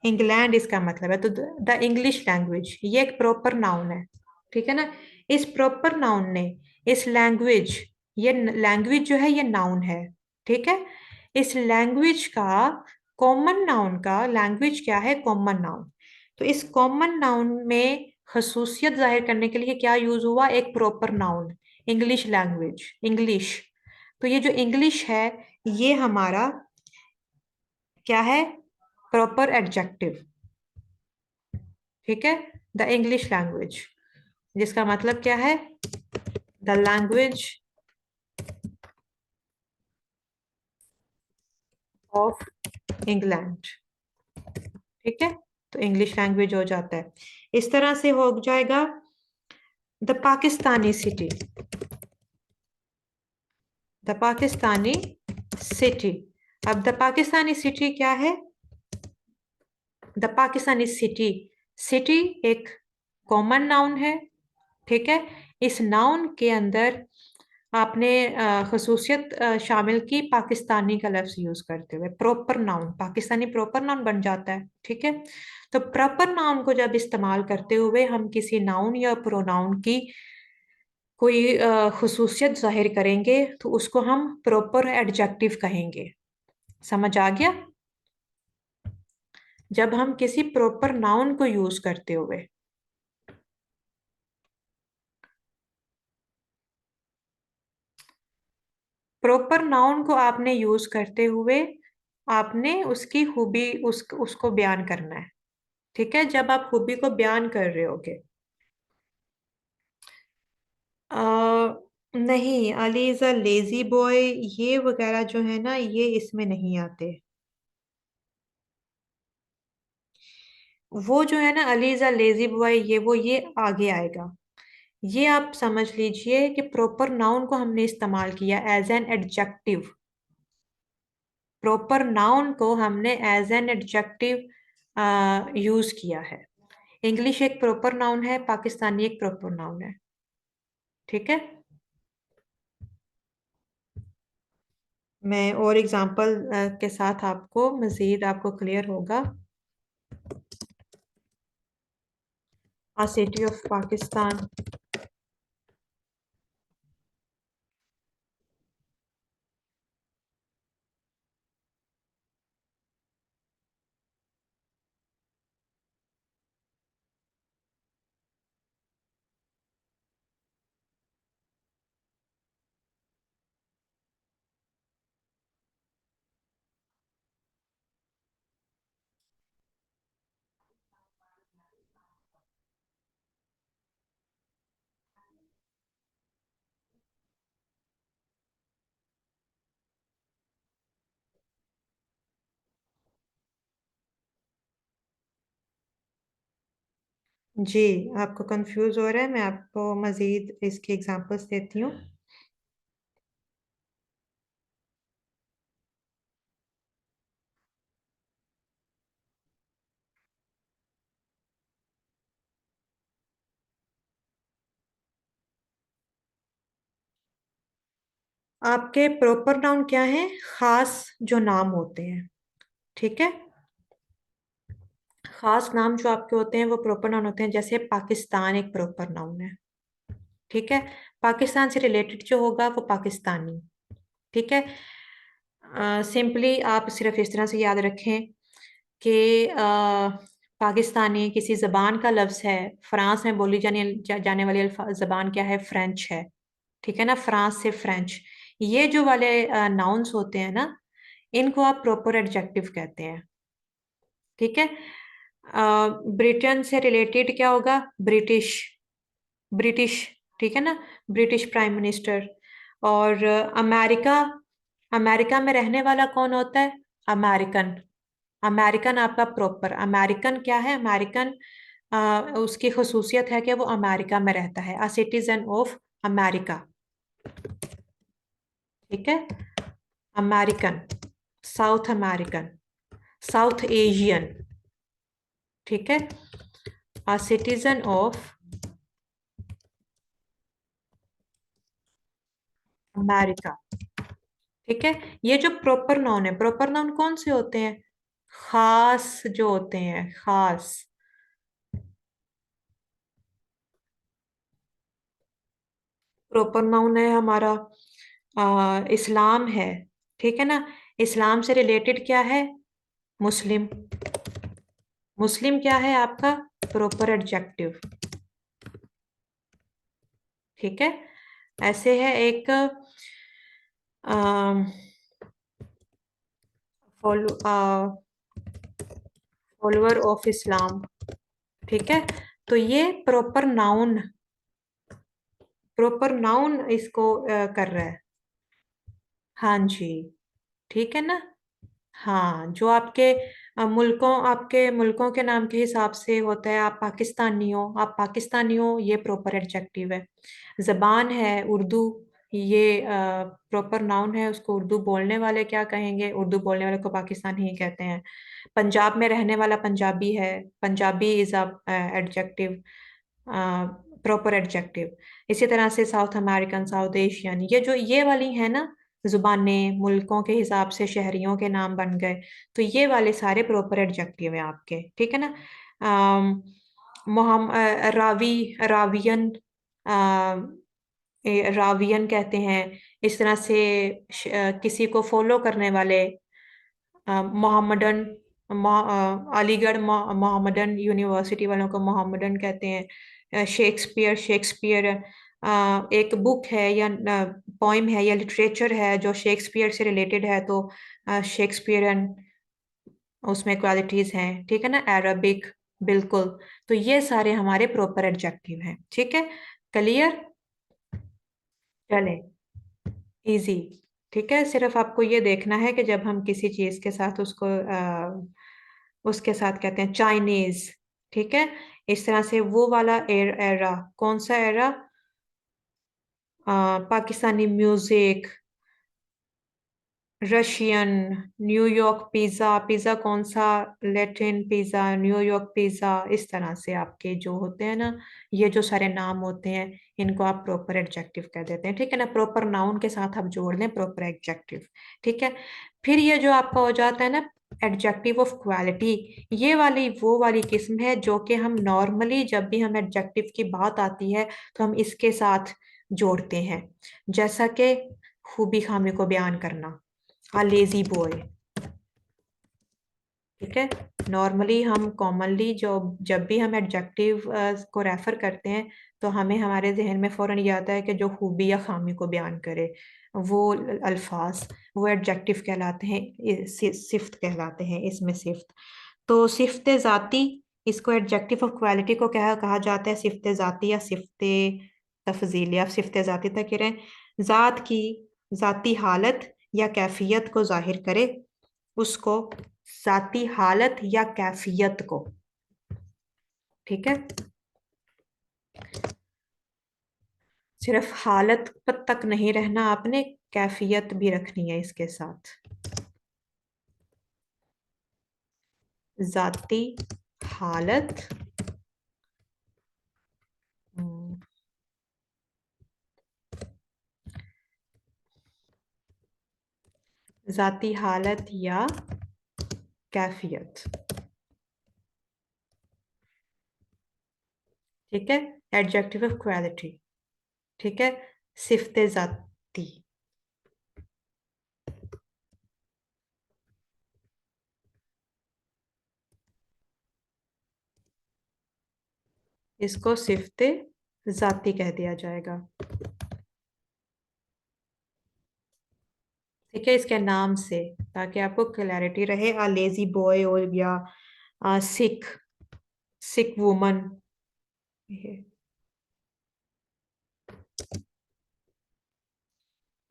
इंग्लैंड इसका मतलब है, तो द इंग्लिश लैंग्वेज ये एक प्रॉपर नाउन है, ठीक है ना। इस प्रॉपर नाउन ने इस लैंग्वेज, ये लैंग्वेज जो है ये नाउन है, ठीक है। इस लैंग्वेज का कॉमन नाउन का, लैंग्वेज क्या है, कॉमन नाउन। तो इस कॉमन नाउन में खसूसियत जाहिर करने के लिए क्या यूज हुआ, एक proper noun, English language, English. तो ये जो इंग्लिश है ये हमारा क्या है, प्रॉपर एडजेक्टिव, ठीक है। द इंग्लिश लैंग्वेज, जिसका मतलब क्या है, द लैंग्वेज ऑफ इंग्लैंड, ठीक है। तो इंग्लिश लैंग्वेज हो जाता है। इस तरह से हो जाएगा the Pakistani city, the Pakistani city. अब द पाकिस्तानी सिटी क्या है, द पाकिस्तानी सिटी, सिटी एक कॉमन नाउन है, ठीक है। इस नाउन के अंदर आपने खसूसियत शामिल की पाकिस्तानी का लफ्ज यूज करते हुए, proper noun, Pakistani proper noun बन जाता है, ठीक है। तो प्रॉपर नाउन को जब इस्तेमाल करते हुए हम किसी नाउन या प्रोनाउन की कोई खसूसियत जाहिर करेंगे तो उसको हम प्रॉपर एडजेक्टिव कहेंगे। समझ आ गया। जब हम किसी प्रॉपर नाउन को यूज करते हुए, प्रॉपर नाउन को आपने यूज करते हुए आपने उसकी खूबी उसको बयान करना है, ठीक है। जब आप खूबी को बयान कर रहे होगे, नहीं, Ali is a lazy boy, ये वगैरह जो है ना ये इसमें नहीं आते। वो जो है ना Ali is a lazy boy, ये आगे आएगा। ये आप समझ लीजिए कि प्रॉपर नाउन को हमने इस्तेमाल किया as an adjective, proper noun को हमने एज एन एडजेक्टिव यूज किया है। इंग्लिश एक प्रॉपर नाउन है, पाकिस्तानी एक प्रॉपर नाउन है, ठीक है। मैं और एग्जांपल के साथ आपको मजीद आपको क्लियर होगा। आ सिटी ऑफ पाकिस्तान, जी आपको कंफ्यूज हो रहा है, मैं आपको मजीद इसके एग्जांपल्स देती हूँ। आपके प्रॉपर नाउन क्या है, खास जो नाम होते हैं, ठीक है। खास नाम जो आपके होते हैं वो प्रॉपर नाउन होते हैं। जैसे पाकिस्तान एक प्रॉपर नाउन है, ठीक है। पाकिस्तान से रिलेटेड जो होगा वो पाकिस्तानी, ठीक है। सिंपली आप सिर्फ इस तरह से याद रखें कि पाकिस्तानी किसी जबान का लफ्ज है, फ्रांस में बोली जाने वाली जबान क्या है, फ्रेंच है। ठीक है ना, फ्रांस से फ्रेंच। ये जो वाले नाउन्स होते हैं ना, इनको आप प्रॉपर एडजेक्टिव कहते हैं। ठीक है। ब्रिटेन से रिलेटेड क्या होगा, ब्रिटिश। ब्रिटिश, ठीक है ना, ब्रिटिश प्राइम मिनिस्टर। और अमेरिका, अमेरिका में रहने वाला कौन होता है, अमेरिकन। अमेरिकन आपका प्रॉपर, अमेरिकन क्या है, अमेरिकन उसकी खसूसियत है कि वो अमेरिका में रहता है, अ सिटीजन ऑफ अमेरिका। ठीक है। American, south American, south Asian. ठीक है। A citizen of America. ठीक है। ये जो प्रॉपर नाउन है, प्रॉपर नाउन कौन से होते हैं, खास जो होते हैं, खास। प्रॉपर नाउन है हमारा इस्लाम है। ठीक है ना, इस्लाम से रिलेटेड क्या है, मुस्लिम। मुस्लिम क्या है आपका, प्रॉपर एडजेक्टिव। ठीक है। ऐसे है एक फॉलोअर ऑफ इस्लाम। ठीक है। तो ये प्रॉपर नाउन, प्रॉपर नाउन इसको कर रहा है। हाँ जी। ठीक है ना। हाँ, जो आपके आपके मुल्कों के नाम के हिसाब से होता है, आप पाकिस्तानी हो, आप पाकिस्तानी हो, ये प्रॉपर एडजेक्टिव है। जबान है उर्दू, ये प्रॉपर नाउन है, उसको उर्दू बोलने वाले क्या कहेंगे, उर्दू बोलने वाले को पाकिस्तानी ही कहते हैं। पंजाब में रहने वाला पंजाबी है, Punjabi is a adjective, proper adjective. इसी तरह से साउथ अमेरिकन, साउथ एशियन, ये जो ये वाली है ना, जुबानें मुल्कों के हिसाब से शहरियों के नाम बन गए, तो ये वाले सारे प्रॉपर एडजेक्टिव हैं आपके। ठीक है ना। रावी, रावियन, रावियन कहते हैं। इस तरह से किसी को फॉलो करने वाले, मोहम्मडन, अलीगढ़ मोहम्मडन यूनिवर्सिटी वालों को मोहम्मडन कहते हैं। शेक्सपियर, शेक्सपियर एक बुक है या पोइम है या लिटरेचर है जो शेक्सपियर से रिलेटेड है, तो शेक्सपियरन उसमें क्वालिटीज हैं। ठीक है ना, अरबिक, बिल्कुल। तो ये सारे हमारे प्रॉपर एडजेक्टिव हैं। ठीक है, क्लियर। चले, इजी। ठीक है, सिर्फ आपको ये देखना है कि जब हम किसी चीज के साथ उसको उसके साथ कहते हैं चाइनीज। ठीक है। इस तरह से वो वाला एरा, कौन सा era, Pakistani music, Russian, New York pizza, pizza कौन सा, लैटिन पिज्जा, न्यूयॉर्क पिज्जा। इस तरह से आपके जो होते हैं ना, ये जो सारे नाम होते हैं, इनको आप प्रॉपर एडजेक्टिव कह देते हैं। ठीक है ना, प्रॉपर नाउन के साथ आप जोड़ लें प्रॉपर एडजेक्टिव। ठीक है। फिर ये जो आपका हो जाता है ना, एडजेक्टिव ऑफ क्वालिटी, ये वाली वो वाली किस्म है जो कि हम नॉर्मली जब भी हम एडजेक्टिव की बात आती है तो हम इसके साथ जोड़ते हैं। जैसा कि खूबी खामी को बयान करना, a lazy boy। ठीक है। नॉर्मली हम कॉमनली जो जब भी हम एडजेक्टिव को रेफर करते हैं, तो हमें हमारे जहन में फौरन ये आता है कि जो खूबी या खामी को बयान करे, वो अल्फाज, वो एडजेक्टिव कहलाते हैं, सिफ्त कहलाते हैं, इसमें सिफ्त। तो सिफ्त ज़ाती, इसको एडजेक्टिव ऑफ क्वालिटी को क्या कहा जाता है, सिफ्त ज़ाती या सिफ्त तफजीली। आप सिफ्त ज़ाती तक कह रहे हैं, ज़ात की ज़ाती हालत या कैफियत को जाहिर करे, उसको ज़ाती हालत या कैफियत को। ठीक है। सिर्फ हालत पर तक नहीं रहना आपने, कैफियत भी रखनी है इसके साथ। ज़ाती हालत, हम्म, ज़ाती हालत या कैफियत। ठीक है, एडजेक्टिव ऑफ क्वालिटी। ठीक है, सिफ्त ज़ाती। इसको सिफ्ते जाती कह दिया जाएगा। ठीक है, इसके नाम से, ताकि आपको क्लैरिटी रहे। आ लेजी बॉय हो गया, सिक सिक वुमन।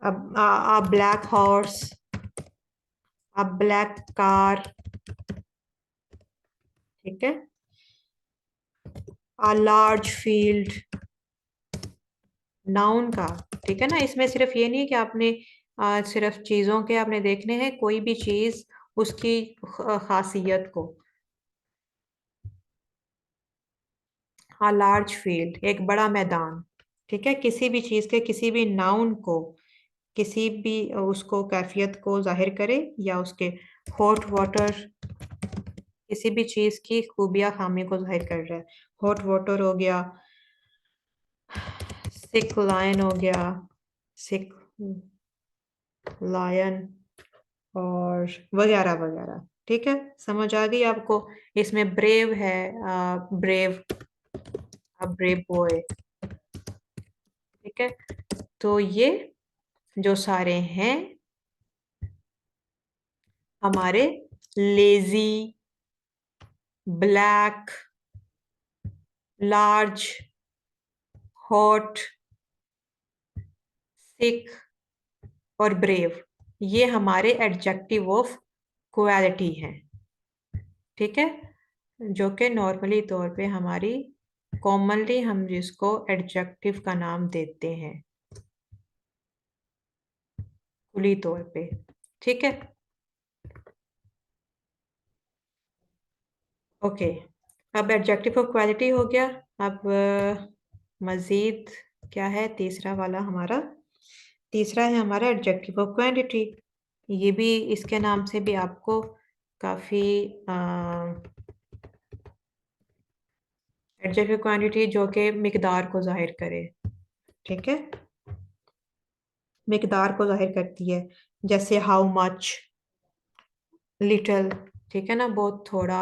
अब आ ब्लैक हॉर्स, आ ब्लैक कार। ठीक है, आ लार्ज फील्ड, नाउन का। ठीक है ना, इसमें सिर्फ ये नहीं कि आपने सिर्फ चीजों के आपने देखने हैं, कोई भी चीज उसकी खासियत को। हाँ, लार्ज फील्ड, एक बड़ा मैदान। ठीक है, किसी भी चीज के किसी भी नाउन को, किसी भी उसको कैफियत को जाहिर करे, या उसके हॉट वाटर, किसी भी चीज की खूबिया खामी को जाहिर कर रहा है। हॉट वाटर हो गया, सिक लायन हो गया, सिक लायन, और वगैरह वगैरह। ठीक है, समझ आ गई आपको। इसमें ब्रेव है, ब्रेव, ब्रेव बॉय। ठीक है, तो ये जो सारे हैं हमारे लेजी, ब्लैक, लार्ज, हॉट, सिक और ब्रेव, ये हमारे एडजेक्टिव ऑफ क्वालिटी हैं। ठीक है, जो कि नॉर्मली तौर पे हमारी, कॉमनली हम जिसको एडजेक्टिव का नाम देते हैं खुली तौर पे। ठीक है, ओके। अब एडजेक्टिव ऑफ क्वालिटी हो गया। अब मजीद क्या है तीसरा वाला हमारा? तीसरा है हमारा एडजेक्टिव ऑफ क्वांटिटी। ये भी इसके नाम से भी आपको काफी, एडजेक्टिव क्वांटिटी जो कि मिकदार को जाहिर करे। ठीक है, मिकदार को जाहिर करती है, जैसे हाउ मच, लिटल। ठीक है ना, बहुत थोड़ा।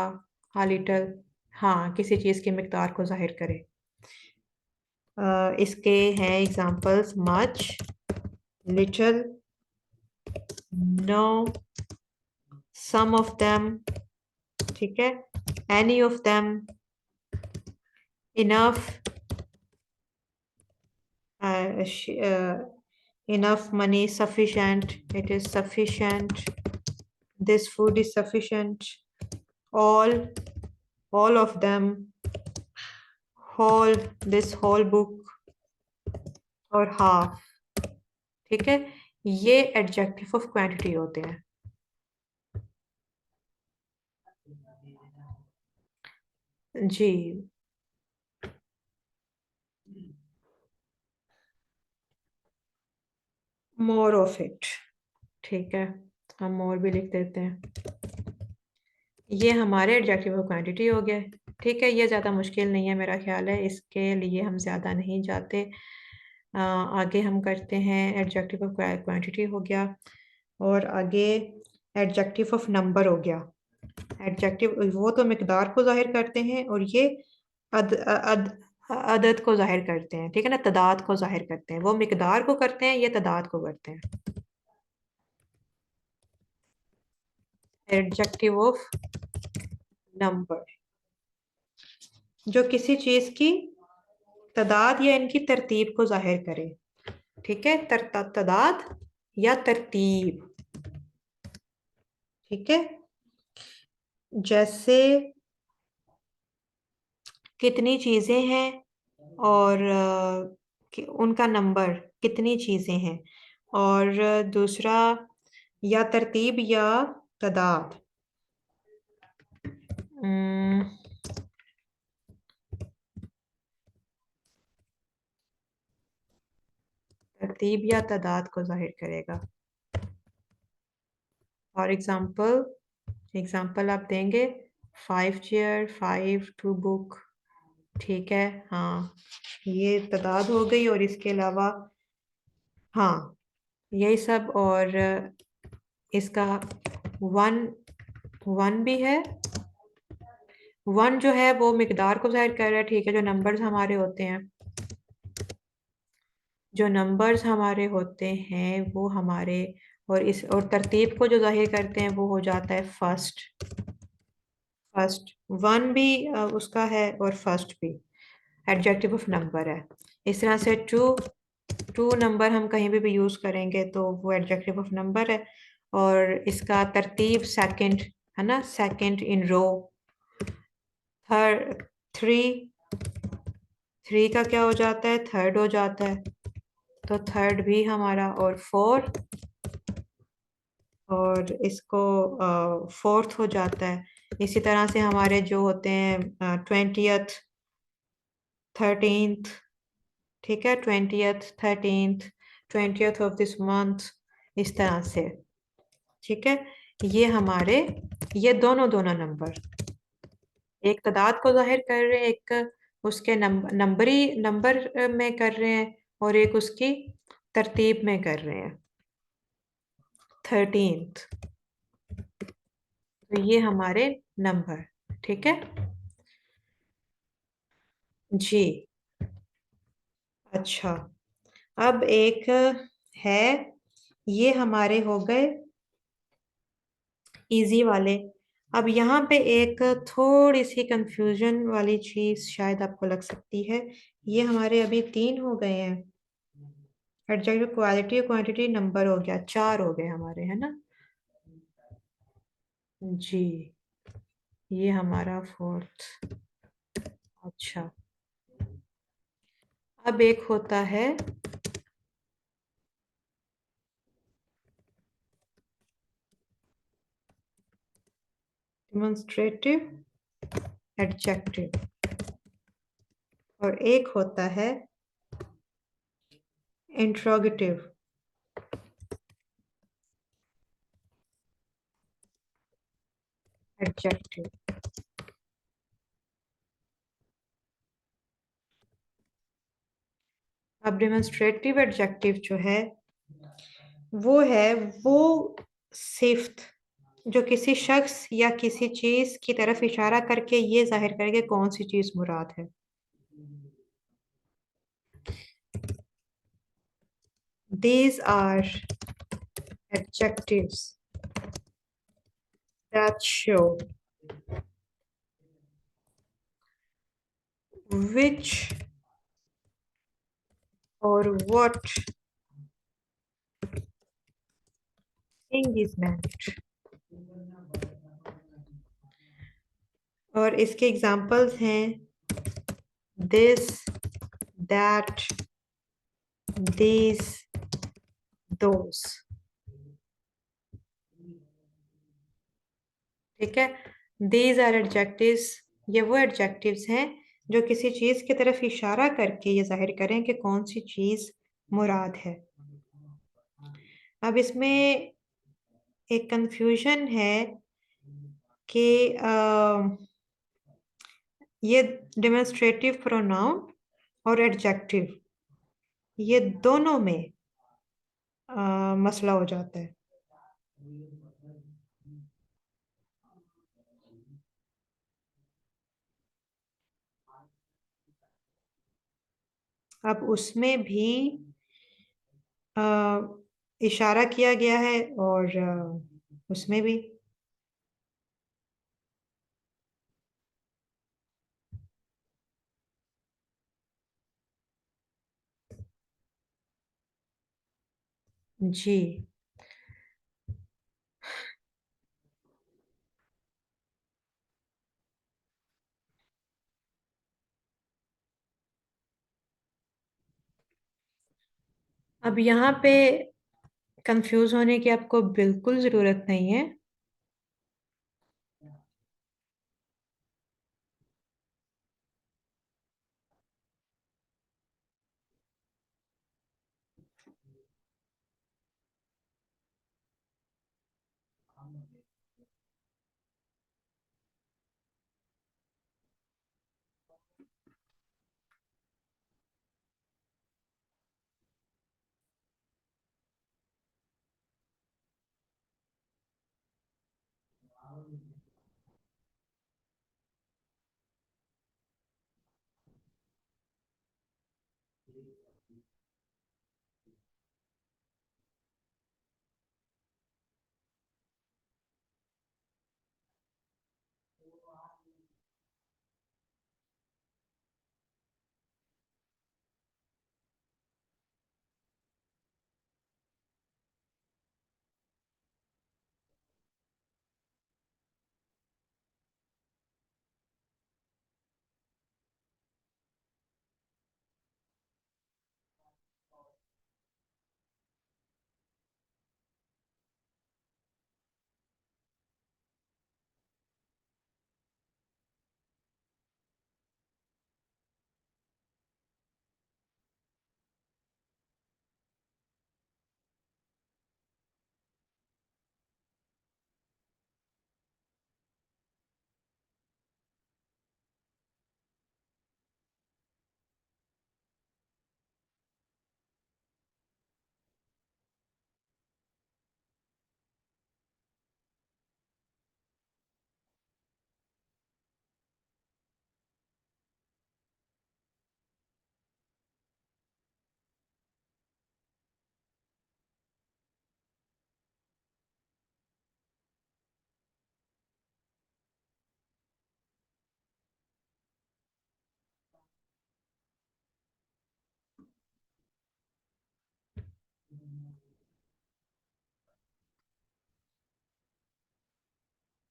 हाँ, लिटल, हाँ, किसी चीज की मिकदार को जाहिर करे। इसके हैं examples: much, little, no, some of them. ठीक है, any of them, enough, enough money, sufficient, it is sufficient, this food is sufficient, all all of them, whole, this whole book, और half। ठीक है, ये एडजेक्टिव ऑफ क्वांटिटी होते हैं। जी, more of it. ठीक है, हम मोर भी लिख देते हैं। ये हमारे एडजेक्टिव ऑफ क्वांटिटी हो गए। ठीक है, ये ज़्यादा मुश्किल नहीं है, मेरा ख्याल है इसके लिए हम ज़्यादा नहीं जाते। आगे हम करते हैं, एडजेक्टिव ऑफ क्वांटिटी हो गया, और आगे एडजेक्टिव ऑफ नंबर हो गया। एडजेक्टिव वो तो मिकदार को जाहिर करते हैं, और ये अदद को जाहिर करते हैं। ठीक है ना, तादाद को जाहिर करते हैं। वो मिकदार को करते हैं, ये तादाद को करते हैं। एडजेक्टिव ऑफ नंबर, जो किसी चीज की तादाद या इनकी तरतीब को जाहिर करे। ठीक है, तादाद या तरतीब। ठीक है, जैसे कितनी चीजें हैं, और उनका नंबर, कितनी चीजें हैं। और दूसरा, या तरतीब या तादाद। अम्म, तरतीब या तादाद को जाहिर करेगा। फॉर एग्जाम्पल, एग्जाम्पल आप देंगे, 5 चेयर, 5 टू बुक। ठीक है, हाँ, ये तादाद हो गई। और इसके अलावा, हाँ, यही सब। और इसका वन, वन भी है, वन जो है वो मिकदार को जाहिर कर रहा है, ठीक है। जो नंबर्स हमारे होते हैं, जो नंबर्स हमारे होते हैं वो हमारे, और तरतीब को जो जाहिर करते हैं वो हो जाता है फर्स्ट। फर्स्ट वन भी उसका है, और फर्स्ट भी एडजेक्टिव ऑफ नंबर है। इस तरह से टू, टू नंबर हम कहीं भी यूज करेंगे तो वो एडजेक्टिव ऑफ नंबर है। और इसका तरतीब सेकंड है ना, second in row. Third, three, three का क्या हो जाता है, थर्ड हो जाता है, तो थर्ड भी हमारा। और फोर, और इसको फोर्थ हो जाता है। इसी तरह से हमारे जो होते हैं ट्वेंटियथ, थर्टींथ, ठीक है, twentieth, thirteenth, twentieth of this month, इस तरह से, ठीक है। ये हमारे, ये दोनों दोनों नंबर एक तादाद को जाहिर कर रहे हैं, एक उसके नंबर में कर रहे हैं, और एक उसकी तरतीब में कर रहे हैं, थर्टींथ। तो ये हमारे नंबर, ठीक है जी। अच्छा, अब एक है, ये हमारे हो गए इजी वाले। अब यहाँ पे एक थोड़ी सी कंफ्यूजन वाली चीज शायद आपको लग सकती है। ये हमारे अभी तीन हो गए हैं, एडजेक्टिव क्वालिटी, क्वांटिटी, नंबर हो गया, चार हो गए हमारे, है ना जी। ये हमारा फोर्थ। अच्छा, अब एक होता है डिमॉन्स्ट्रेटिव एडजेक्टिव, और एक होता है इंट्रोगेटिव एडजेक्टिव। अब डेमोन्स्ट्रेटिव एडजेक्टिव जो है वो है, वो सिफ्त जो किसी शख्स या किसी चीज की तरफ इशारा करके ये जाहिर करके कौन सी चीज मुराद है। These are adjectives that show which or what thing is meant। और इसके एग्जाम्पल्स हैं this, that, these, those, ठीक है। these are adjectives, ये वो एडजेक्टिव्स हैं जो किसी चीज की तरफ इशारा करके ये जाहिर करें कि कौन सी चीज मुराद है। अब इसमें एक कंफ्यूजन है कि ये डेमोन्स्ट्रेटिव प्रोनाउन और एडजेक्टिव, ये दोनों में मसला हो जाता है। अब उसमें भी अ, इशारा किया गया है, और उसमें भी जी। अब यहाँ पे कंफ्यूज होने की आपको बिल्कुल जरूरत नहीं है।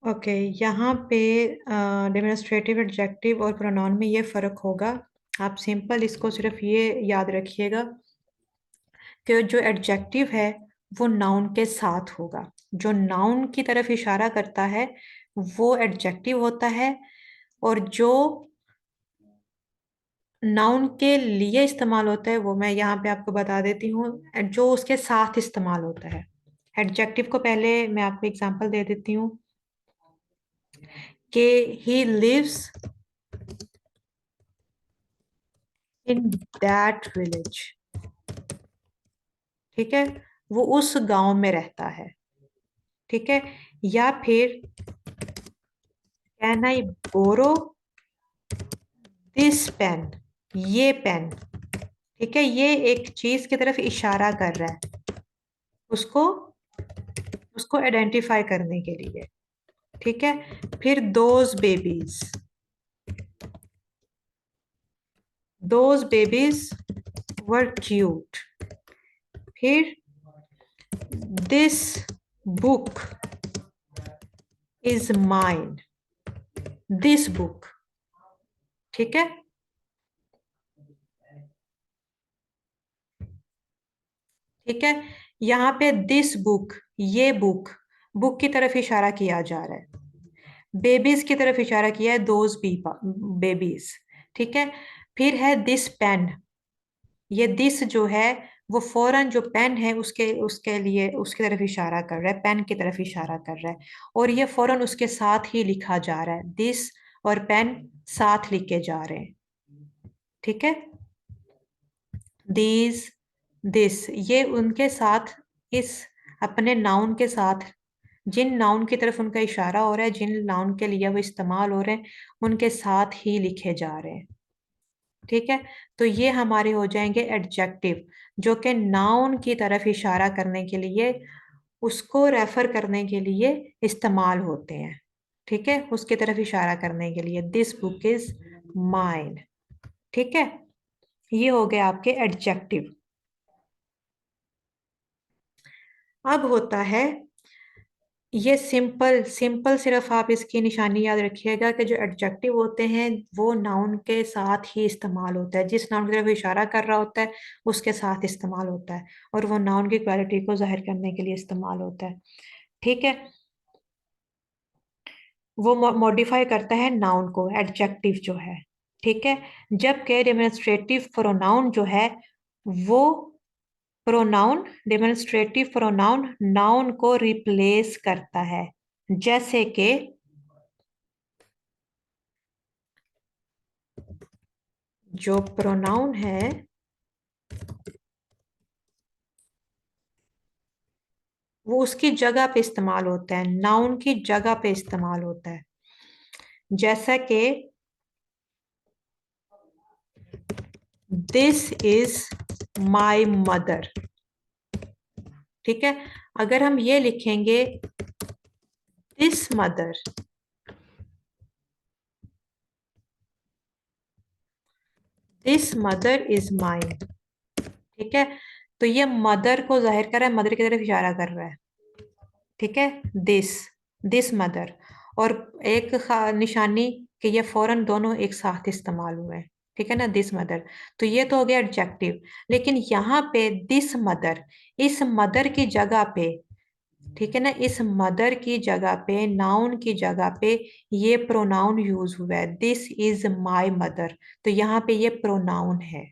ओके, यहाँ पे डेमोन्स्ट्रेटिव एडजेक्टिव और प्रोनाउन में ये फर्क होगा। आप सिंपल इसको सिर्फ ये याद रखिएगा कि जो एडजेक्टिव है वो नाउन के साथ होगा। जो नाउन की तरफ इशारा करता है वो एडजेक्टिव होता है, और जो नाउन के लिए इस्तेमाल होता है वो मैं यहाँ पे आपको बता देती हूँ, जो उसके साथ इस्तेमाल होता है। एडजेक्टिव को पहले मैं आपको एग्जांपल दे देती हूँ कि he lives in that village. ठीक है, वो उस गांव में रहता है। ठीक है, या फिर can I borrow this pen, ये पेन। ठीक है, ये एक चीज की तरफ इशारा कर रहा है, उसको उसको आइडेंटिफाई करने के लिए। ठीक है, फिर दोज बेबीज वर क्यूट। फिर this book is mine, this book. ठीक है, ठीक है, यहाँ पे दिस बुक, ये बुक, बुक की तरफ इशारा किया जा रहा है। बेबीज की तरफ इशारा किया है, दोज बेबीज। ठीक है, फिर है दिस पेन। ये दिस जो है वो फौरन जो पेन है उसके उसके लिए उसकी तरफ इशारा कर रहा है, पेन की तरफ इशारा कर रहा है, और ये फौरन उसके साथ ही लिखा जा रहा है। दिस और पेन साथ लिखे जा रहे हैं। ठीक है, दीज, दिस, ये उनके साथ, इस अपने नाउन के साथ, जिन नाउन की तरफ उनका इशारा हो रहा है, जिन नाउन के लिए वो इस्तेमाल हो रहे हैं, उनके साथ ही लिखे जा रहे हैं। ठीक है, तो ये हमारे हो जाएंगे एडजेक्टिव, जो कि नाउन की तरफ इशारा करने के लिए, उसको रेफर करने के लिए इस्तेमाल होते हैं। ठीक है, उसकी तरफ इशारा करने के लिए, दिस बुक इज माइन। ठीक है, ये हो गए आपके एडजेक्टिव। अब होता है ये सिंपल सिंपल, सिर्फ आप इसकी निशानी याद रखिएगा कि जो एडजेक्टिव होते हैं वो नाउन के साथ ही इस्तेमाल होता है। जिस नाउन की तरफ इशारा कर रहा होता है उसके साथ इस्तेमाल होता है, और वो नाउन की क्वालिटी को जाहिर करने के लिए इस्तेमाल होता है। ठीक है, वो मॉडिफाई करता है नाउन को, एडजेक्टिव जो है। ठीक है, जबकि डेमोन्स्ट्रेटिव प्रोनाउन जो है वो प्रोनाउन, डेमोन्स्ट्रेटिव प्रोनाउन नाउन को रिप्लेस करता है। जैसे कि जो प्रोनाउन है वो उसकी जगह पे इस्तेमाल होता है, नाउन की जगह पे इस्तेमाल होता है। जैसा कि दिस इज माई मदर। ठीक है, अगर हम ये लिखेंगे this mother, this mother is mine. ठीक है, तो ये मदर को जाहिर कर रहा है, मदर की तरफ इशारा कर रहा है। ठीक है, दिस, दिस मदर, और एक निशानी कि ये फौरन दोनों एक साथ इस्तेमाल हुए हैं। ठीक है ना, दिस मदर। तो ये तो हो गया एडजेक्टिव। लेकिन यहाँ पे दिस मदर, इस मदर की जगह पे, ठीक है ना, इस मदर की जगह पे, नाउन की जगह पे ये प्रोनाउन यूज हुआ है, दिस इज माई मदर। तो यहाँ पे ये प्रोनाउन है।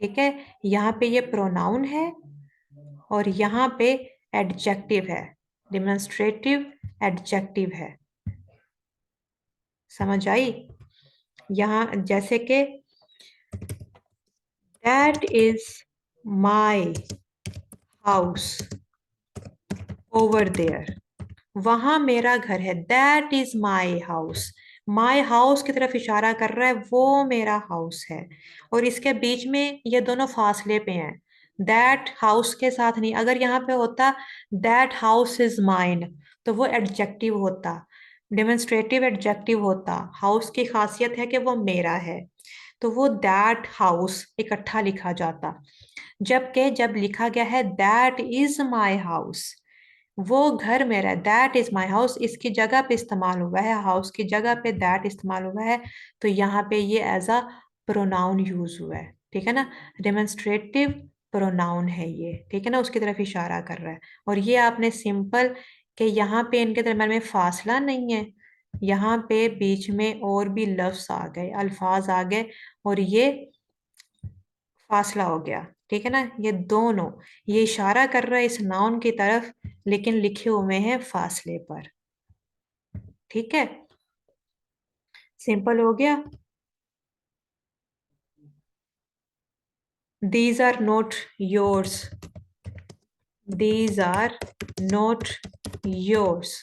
ठीक है, यहाँ पे ये प्रोनाउन है, और यहाँ पे एडजेक्टिव है, डिमॉन्स्ट्रेटिव एडजेक्टिव है। समझ आई? यहाँ जैसे कि that is my house over there, वहां मेरा घर है। That is my house, my house की तरफ इशारा कर रहा है, वो मेरा हाउस है। और इसके बीच में ये दोनों फासले पे हैं, दैट हाउस के साथ नहीं। अगर यहाँ पे होता दैट हाउस इज माइन तो वो एडजेक्टिव होता, डेमोन्स्ट्रेटिव एडजेक्टिव होता। हाउस की खासियत है कि वो मेरा है, तो वो दैट हाउस इकट्ठा लिखा जाता। जबकि जब लिखा गया है दैट इज माई हाउस, वो घर मेरा है, दैट इज माई हाउस, इसकी जगह पे इस्तेमाल हुआ है, हाउस की जगह पे दैट इस्तेमाल हुआ है, तो यहाँ पे ये एज अ प्रोनाउन यूज हुआ है, ठीक है ना। डेमोन्स्ट्रेटिव प्रोनाउन है ये, ठीक है ना, उसकी तरफ इशारा कर रहा है। और ये आपने सिंपल कि यहाँ पे इनके दरम्यान में फासला नहीं है, यहाँ पे बीच में और भी लफ्ज आ गए, अल्फाज आ गए, और ये फासला हो गया, ठीक है ना। ये दोनों, ये इशारा कर रहा है इस नाउन की तरफ, लेकिन लिखे हुए हैं फासले पर, ठीक है। सिंपल हो गया। These are not yours, these are not yours.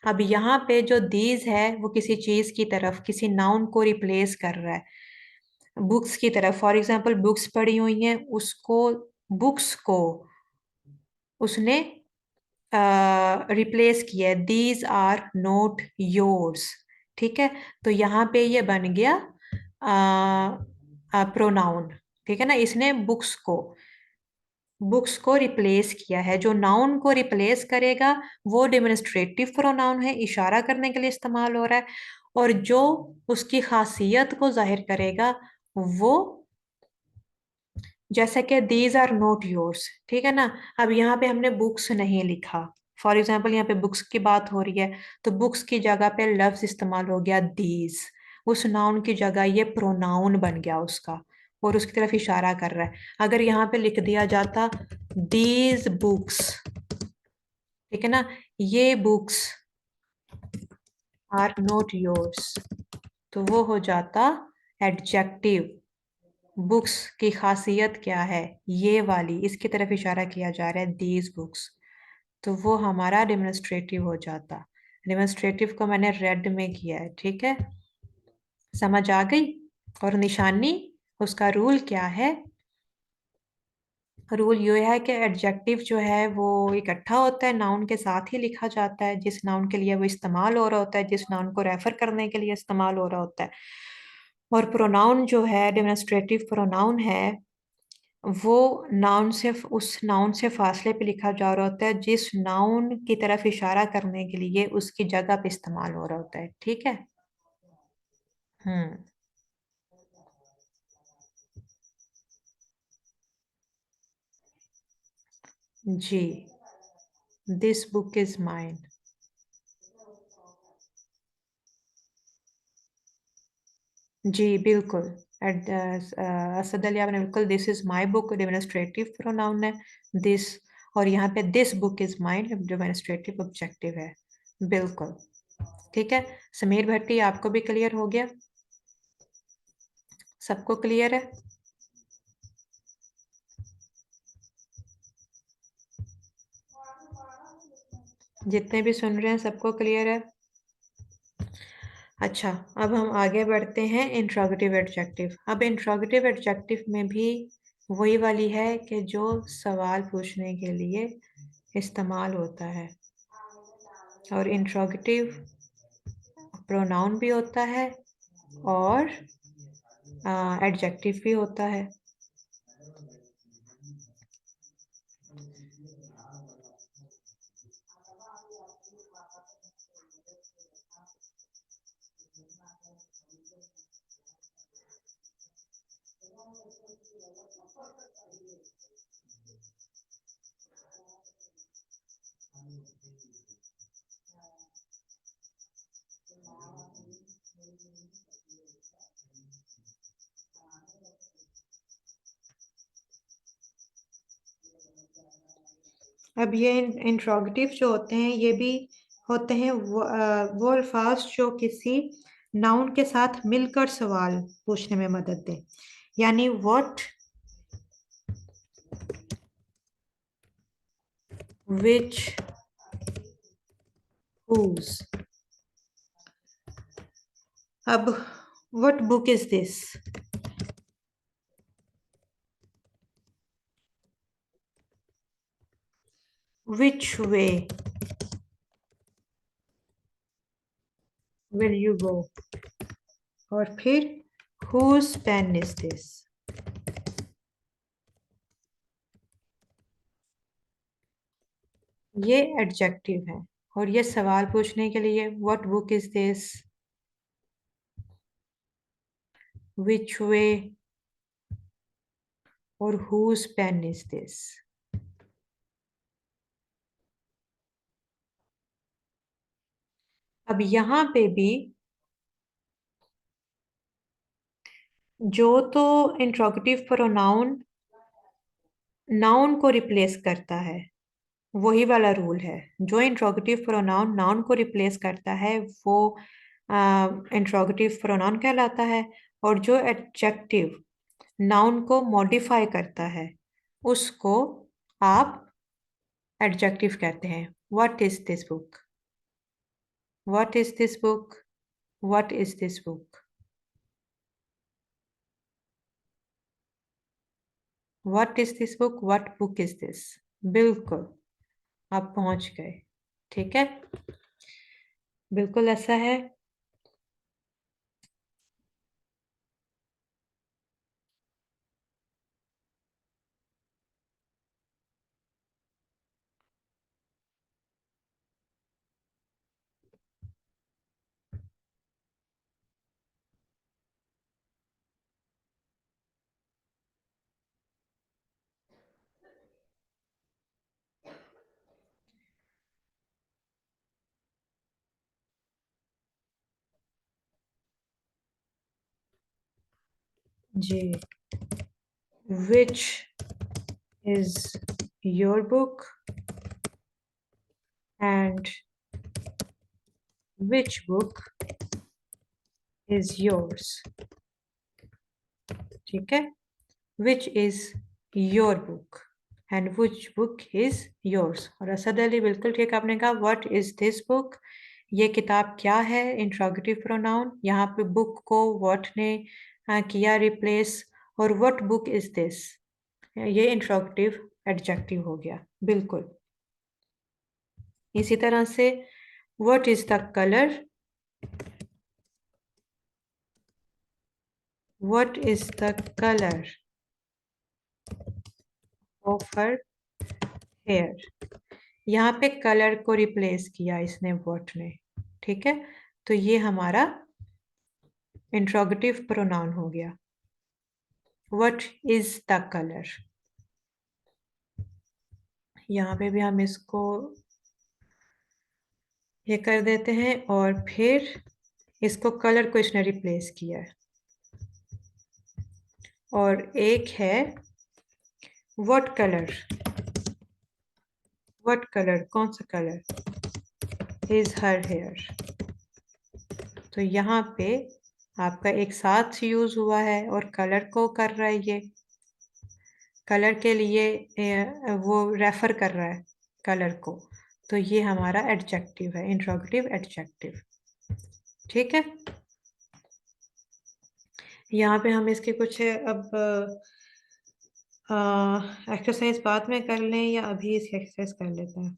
अब यहाँ पे जो दीज है वो किसी चीज की तरफ, किसी नाउन को रिप्लेस कर रहा है, बुक्स की तरफ। फॉर एग्जाम्पल बुक्स पढ़ी हुई हैं, उसको, बुक्स को उसने रिप्लेस किया है, दीज आर नोट योर्स, ठीक है। तो यहाँ पे ये बन गया प्रोनाउन, ठीक है ना। इसने बुक्स को रिप्लेस किया है। जो नाउन को रिप्लेस करेगा वो डेमोन्स्ट्रेटिव प्रोनाउन है, इशारा करने के लिए इस्तेमाल हो रहा है, और जो उसकी खासियत को जाहिर करेगा वो, जैसे कि दीज आर नोट योर्स, ठीक है ना। अब यहाँ पे हमने बुक्स नहीं लिखा, फॉर एग्जाम्पल यहाँ पे बुक्स की बात हो रही है, तो बुक्स की जगह पे लफ्ज इस्तेमाल हो गया दीज, उस नाउन की जगह ये प्रोनाउन बन गया उसका, और उसकी तरफ इशारा कर रहा है। अगर यहाँ पे लिख दिया जाता दीज बुक्स, ठीक है ना, ये बुक्स आर नोट योर्स, तो वो हो जाता एडजेक्टिव। बुक्स की खासियत क्या है, ये वाली, इसकी तरफ इशारा किया जा रहा है दीज बुक्स, तो वो हमारा डेमोन्स्ट्रेटिव हो जाता। डेमोन्स्ट्रेटिव को मैंने रेड में किया है, ठीक है, समझ आ गई। और निशानी, उसका रूल क्या है, रूल ये है कि एडजेक्टिव जो है वो इकट्ठा होता है, नाउन के साथ ही लिखा जाता है, जिस नाउन के लिए वो इस्तेमाल हो रहा होता है, जिस नाउन को रेफर करने के लिए इस्तेमाल हो रहा होता है। और प्रोनाउन जो है, डेमोन्स्ट्रेटिव प्रोनाउन है, वो नाउन से, उस नाउन से फासले पे लिखा जा रहा होता है जिस नाउन की तरफ इशारा करने के लिए उसकी जगह पे इस्तेमाल हो रहा होता है, ठीक है। हम्म। जी, दिस बुक इज माइन। जी बिल्कुल, एट असद अली आपने बिल्कुल, this is my book demonstrative pronoun है दिस, और यहाँ पे this book is mine demonstrative objective है, बिल्कुल, ठीक है। समीर भट्टी, आपको भी क्लियर हो गया, सबको क्लियर है। जितने भी सुन रहे हैं सबको क्लियर है। अच्छा, अब हम आगे बढ़ते हैं इंट्रोगेटिव एडजेक्टिव। अब इंट्रोगेटिव एडजेक्टिव में भी वही वाली है कि जो सवाल पूछने के लिए इस्तेमाल होता है, और इंट्रोगेटिव प्रोनाउन भी होता है और एडजेक्टिव भी होता है। अब ये इंट्रोगेटिव जो होते हैं ये भी होते हैं वो अल्फाज जो किसी नाउन के साथ मिलकर सवाल पूछने में मदद दें, यानी व्हाट, विच, whose। अब what book is this, which way will you go, और फिर whose pen is this। ये एडजेक्टिव है। और ये सवाल पूछने के लिए व्हाट बुक इज दिस, विच वे और हुज पेन इज दिस। अब यहाँ पे भी जो तो इंट्रोगेटिव प्रोनाउन नाउन को रिप्लेस करता है, वही वाला रूल है। जो इंट्रोगेटिव प्रोनाउन नाउन को रिप्लेस करता है वो इंट्रोगेटिव प्रोनाउन कहलाता है। और जो एडजेक्टिव नाउन को मॉडिफाई करता है उसको आप एडजेक्टिव कहते हैं। What is this book, what is this book, what is this book, what is this book, what book is this. बिल्कुल, आप पहुंच गए। ठीक है, बिल्कुल ऐसा है। जी, which is your book and which book is yours। ठीक है, which is your book and which book is yours। और असद अली बिल्कुल ठीक आपने कहा, what is this book, ये किताब क्या है। इंट्रोगेटिव प्रोनाउन, यहाँ पे बुक को what ने किया रिप्लेस। और what book is this, ये इंट्रोगेटिव एडजेक्टिव हो गया। बिल्कुल इसी तरह से what is the color, what is the color of her hair, यहाँ पे कलर को रिप्लेस किया इसने what ने। ठीक है, तो ये हमारा इंट्रोगेटिव प्रोनाउन हो गया। what is the color, यहाँ पे भी हम इसको ये कर देते हैं और फिर इसको कलर को इसने रिप्लेस किया है। और एक है what color, what color कौन सा कलर is her hair। तो यहाँ पे आपका एक साथ यूज हुआ है और कलर को कर रहा है, ये कलर के लिए वो रेफर कर रहा है कलर को। तो ये हमारा एडजेक्टिव है, इंट्रोगेटिव एडजेक्टिव। ठीक है, यहाँ पे हम इसके कुछ अब एक्सरसाइज बाद में कर लें या अभी इसकी एक्सरसाइज कर लेते हैं।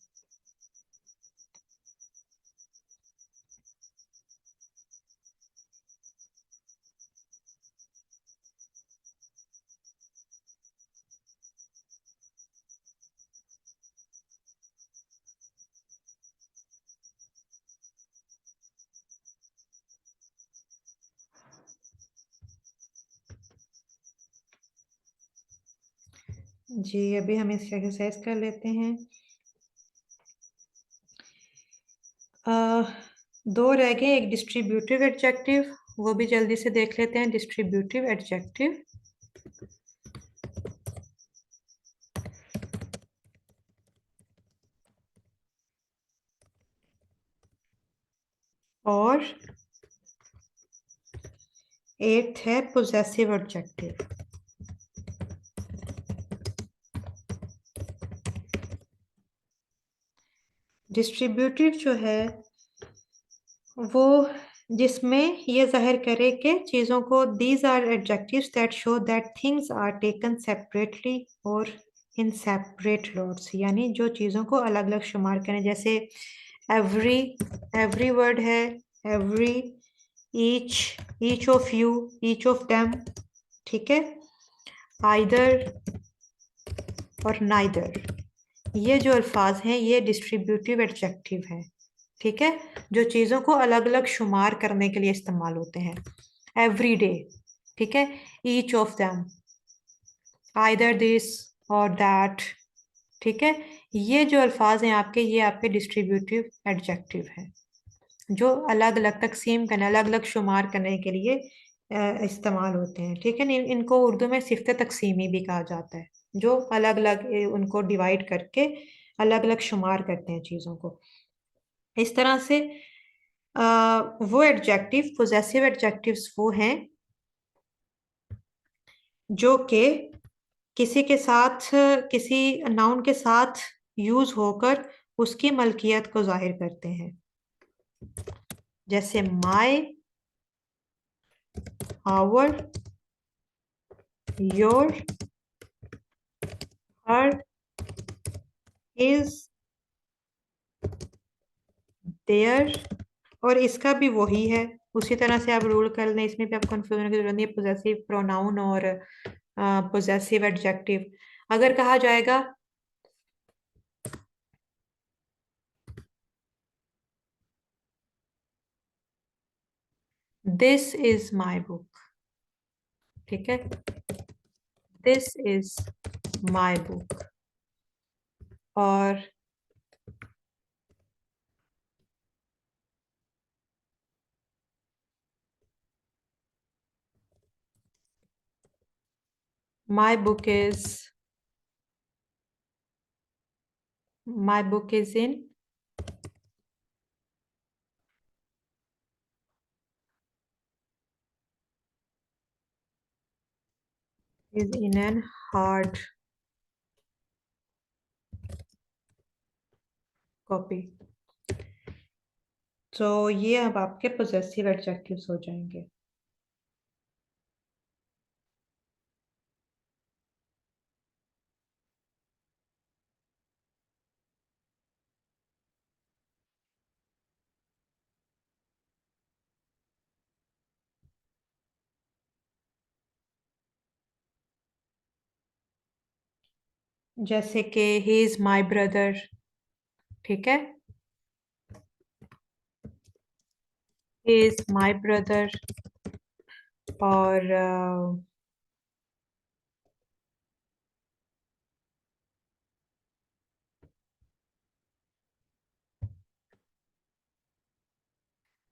जी, अभी हम इसकी एक्सरसाइज कर लेते हैं। दो रह गए, एक डिस्ट्रीब्यूटिव एडजेक्टिव, वो भी जल्दी से देख लेते हैं। डिस्ट्रीब्यूटिव एडजेक्टिव, और एट्थ है पोजेसिव एडजेक्टिव। डिस्ट्रीब्यूटिव जो है वो जिसमें ये जाहिर करे कि चीज़ों को, these are adjectives that show that things are taken separately और इन सेपरेट लॉट्स, यानी जो चीज़ों को अलग अलग शुमार करें। जैसे एवरी, एवरी वर्ड है every, each of you, each of them. ठीक है, आइदर और नाइदर, ये जो अल्फाज हैं ये डिस्ट्रीब्यूटिव एडजेक्टिव हैं, ठीक है, जो चीज़ों को अलग अलग शुमार करने के लिए इस्तेमाल होते हैं। एवरी डे, ठीक है, each of them, either this और दैट, ठीक है, ये जो अल्फाज हैं आपके, ये आपके डिस्ट्रीब्यूटिव एडजेक्टिव हैं, जो अलग अलग तकसीम करने, अलग अलग शुमार करने के लिए इस्तेमाल होते हैं, ठीक है। इनको उर्दू में सिफ्त तकसीमी भी कहा जाता है, जो अलग अलग उनको डिवाइड करके अलग अलग शुमार करते हैं चीज़ों को। इस तरह से वो एडजेक्टिव, पोजेसिव एडजेक्टिव्स वो हैं जो कि किसी के साथ, किसी नाउन के साथ यूज होकर उसकी मलकियत को जाहिर करते हैं, जैसे my, our, your, her, his, their. और इसका भी वही है, उसी तरह से आप रूल कर लें, इसमें भी आपको कंफ्यूजन की जरूरत नहीं है। पोजेसिव प्रोनाउन और पोजेसिव एडजेक्टिव, अगर कहा जाएगा दिस इज माई बुक, ठीक है, दिस इज माई बुक, और my book is, my book is in an hard copy. तो ये अब आपके पोजेसिव एडजेक्टिव्स हो जाएंगे। जैसे कि ही इज माई ब्रदर, ठीक है, ही इज माई ब्रदर, और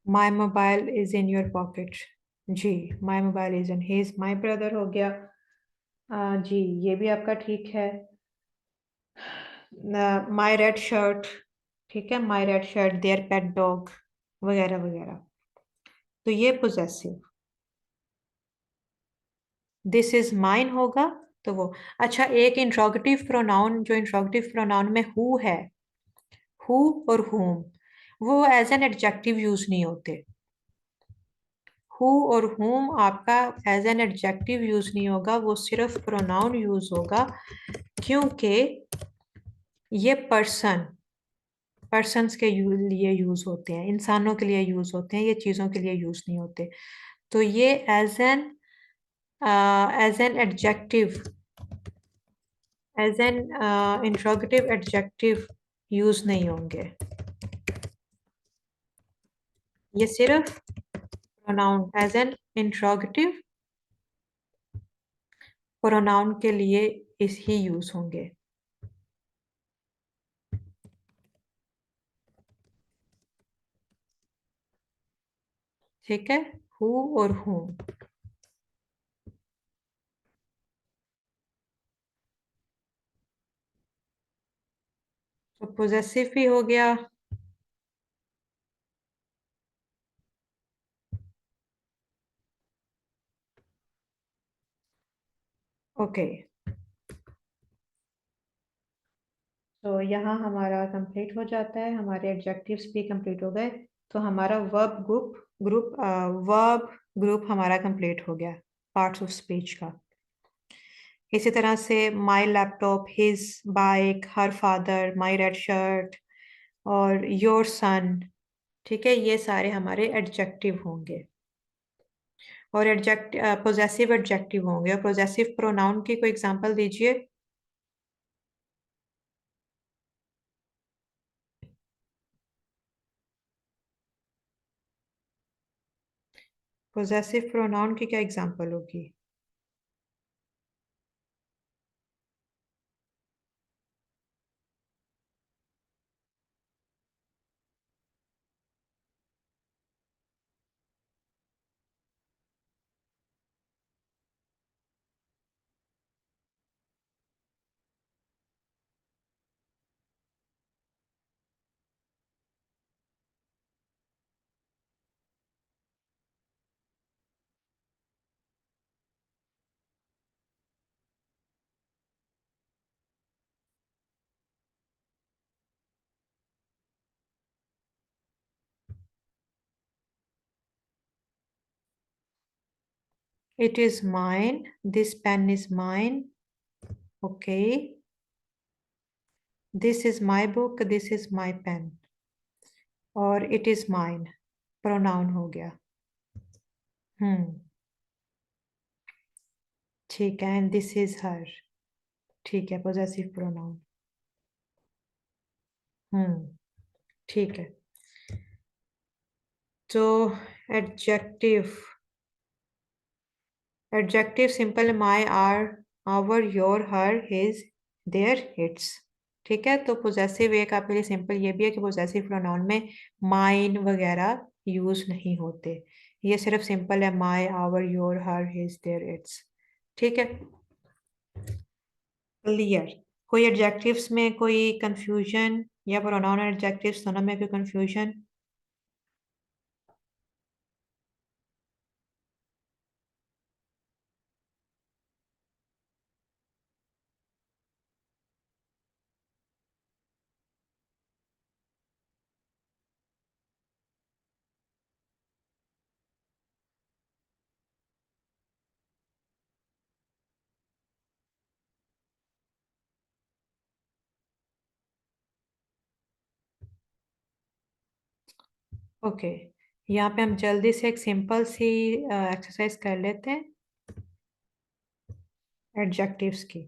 my mobile is in your pocket. जी, my mobile is in, he is my brother हो गया। जी, ये भी आपका ठीक है। माई रेड शर्ट, ठीक है, my red shirt, their pet dog, वगैरह वगैरह। तो ये पोजेसिव। दिस इज माइन होगा, तो वो। अच्छा, एक इंट्रोगेटिव प्रोनाउन, जो इंट्रोगेटिव प्रोनाउन में हु है, हु और whom, वो एज एन एडजेक्टिव यूज नहीं होते। हु और whom आपका एज एन एडजेक्टिव यूज नहीं होगा, वो सिर्फ प्रोनाउन यूज होगा, क्योंकि ये पर्सन्स के लिए यूज होते हैं, इंसानों के लिए यूज होते हैं, ये चीजों के लिए यूज नहीं होते। तो ये as an adjective, as an interrogative adjective use नहीं होंगे, ये सिर्फ pronoun as an interrogative pronoun के लिए इस ही यूज होंगे, ठीक है, हु और whom। तो पोजेसिव भी हो गया। ओके, तो यहाँ हमारा कंप्लीट हो जाता है, हमारे एडजेक्टिव्स भी कंप्लीट हो गए। तो हमारा verb group group verb group हमारा कंप्लीट हो गया, पार्ट्स ऑफ स्पीच का। इसी तरह से my laptop, his bike, her father, my red shirt और योर सन, ठीक है, ये सारे हमारे एडजेक्टिव होंगे, और पोजेसिव एडजेक्टिव होंगे। और पोजेसिव प्रोनाउन की कोई एग्जांपल दीजिए। पोजेसिव प्रोनाउन की क्या एग्जांपल होगी? It is mine, this pen is mine, okay, this is my book, this is my pen, और इट इज माइन प्रोनाउन हो गया। हम्म। ठीक है, एंड दिस इज हर। ठीक है, पोजेसिव प्रोनाउन। हम्म। ठीक है। तो adjective, adjective simple, my, our, your, her, his, their, its. ठीक है, तो पोजेसिव एक आपके लिए सिंपल ये भी है कि पोजेसिव प्रोनाउन में माइन वगैरह यूज नहीं होते। ये सिर्फ सिंपल है, my, our, your, her, his, their, its. ठीक है, क्लियर? कोई एडजेक्टिव्स में कोई कंफ्यूजन, या प्रोनाउन और एडजेक्टिव्स दोनों में कोई कंफ्यूजन? ओके, यहाँ पे हम जल्दी से एक सिंपल सी एक्सरसाइज कर लेते हैं एडजेक्टिव्स की।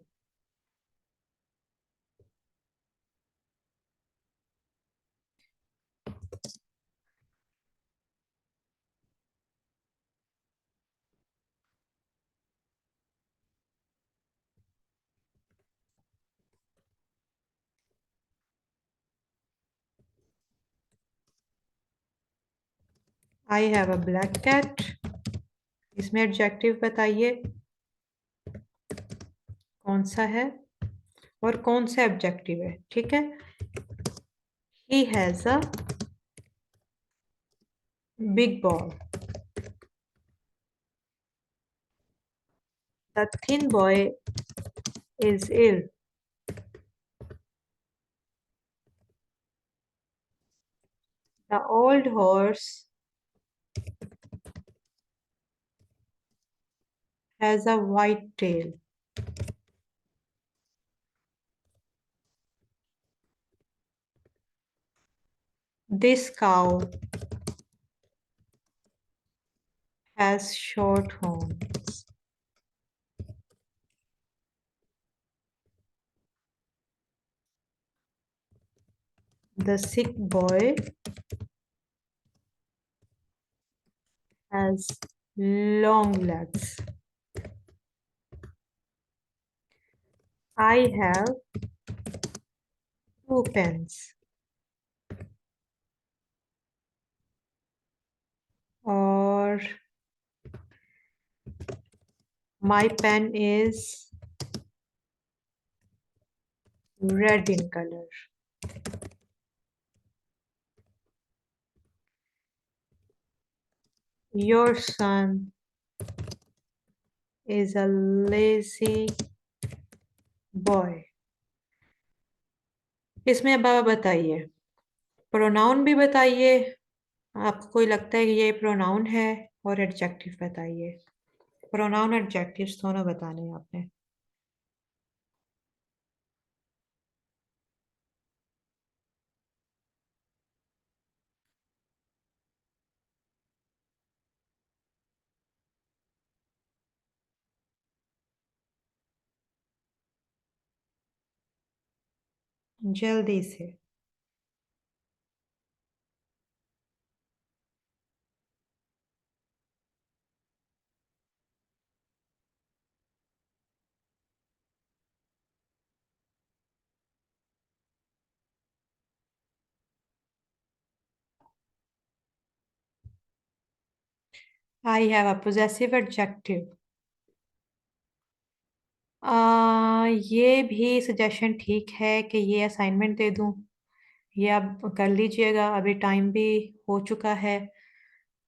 I have a black cat, इसमें एडजेक्टिव बताइए कौन सा है और कौन सा एडजेक्टिव है। ठीक है, he has a big ball, the thin boy is ill, the old horse has a white tail, this cow has short horns, the sick boy has long legs, I have two pens, और my pen is red in color, your son is a lazy boy। इसमें अब आप बताइए, pronoun भी बताइए, आपको कोई लगता है कि ये प्रोनाउन है, और एडजेक्टिव बताइए। प्रोनाउन एडजेक्टिव्स दोनों बताने हैं आपने। जल्दी से। आई हैव अ पोजेसिव एडजेक्टिव। ये भी सजेशन ठीक है कि ये असाइनमेंट दे दूं। ये आप कर लीजिएगा, अभी टाइम भी हो चुका है।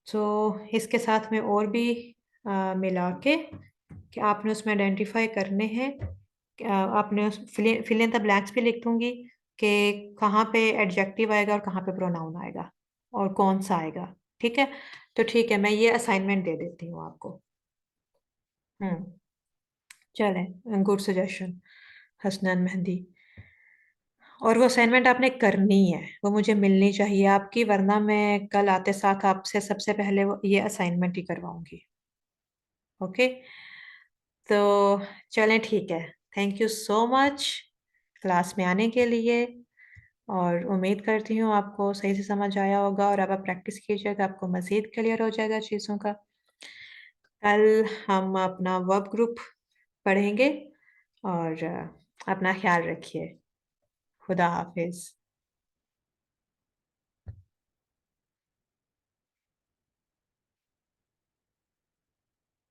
तो इसके साथ में और भी मिला के कि आपने उसमें आइडेंटिफाई करने हैं। आपने फिल इन द ब्लैंक्स भी लिख दूंगी कि कहाँ पे एडजेक्टिव आएगा और कहाँ पे प्रोनाउन आएगा और कौन सा आएगा। ठीक है, तो ठीक है, मैं ये असाइनमेंट दे देती हूँ आपको। हम्म। चलें, गुड सजेशन हसनैन मेहंदी। और वो असाइनमेंट आपने करनी है, वो मुझे मिलनी चाहिए आपकी, वरना मैं कल आते साथ आपसे सबसे पहले वो ये असाइनमेंट ही करवाऊंगी। ओके, तो चलें ठीक है। Thank you so much class में आने के लिए। और उम्मीद करती हूँ आपको सही से समझ आया होगा, और अब आप प्रैक्टिस कीजिएगा, आपको मज़ीद क्लियर हो जाएगा चीज़ों का। कल हम अपना वर्ब ग्रुप पढ़ेंगे। और अपना ख्याल रखिए। खुदा हाफिज।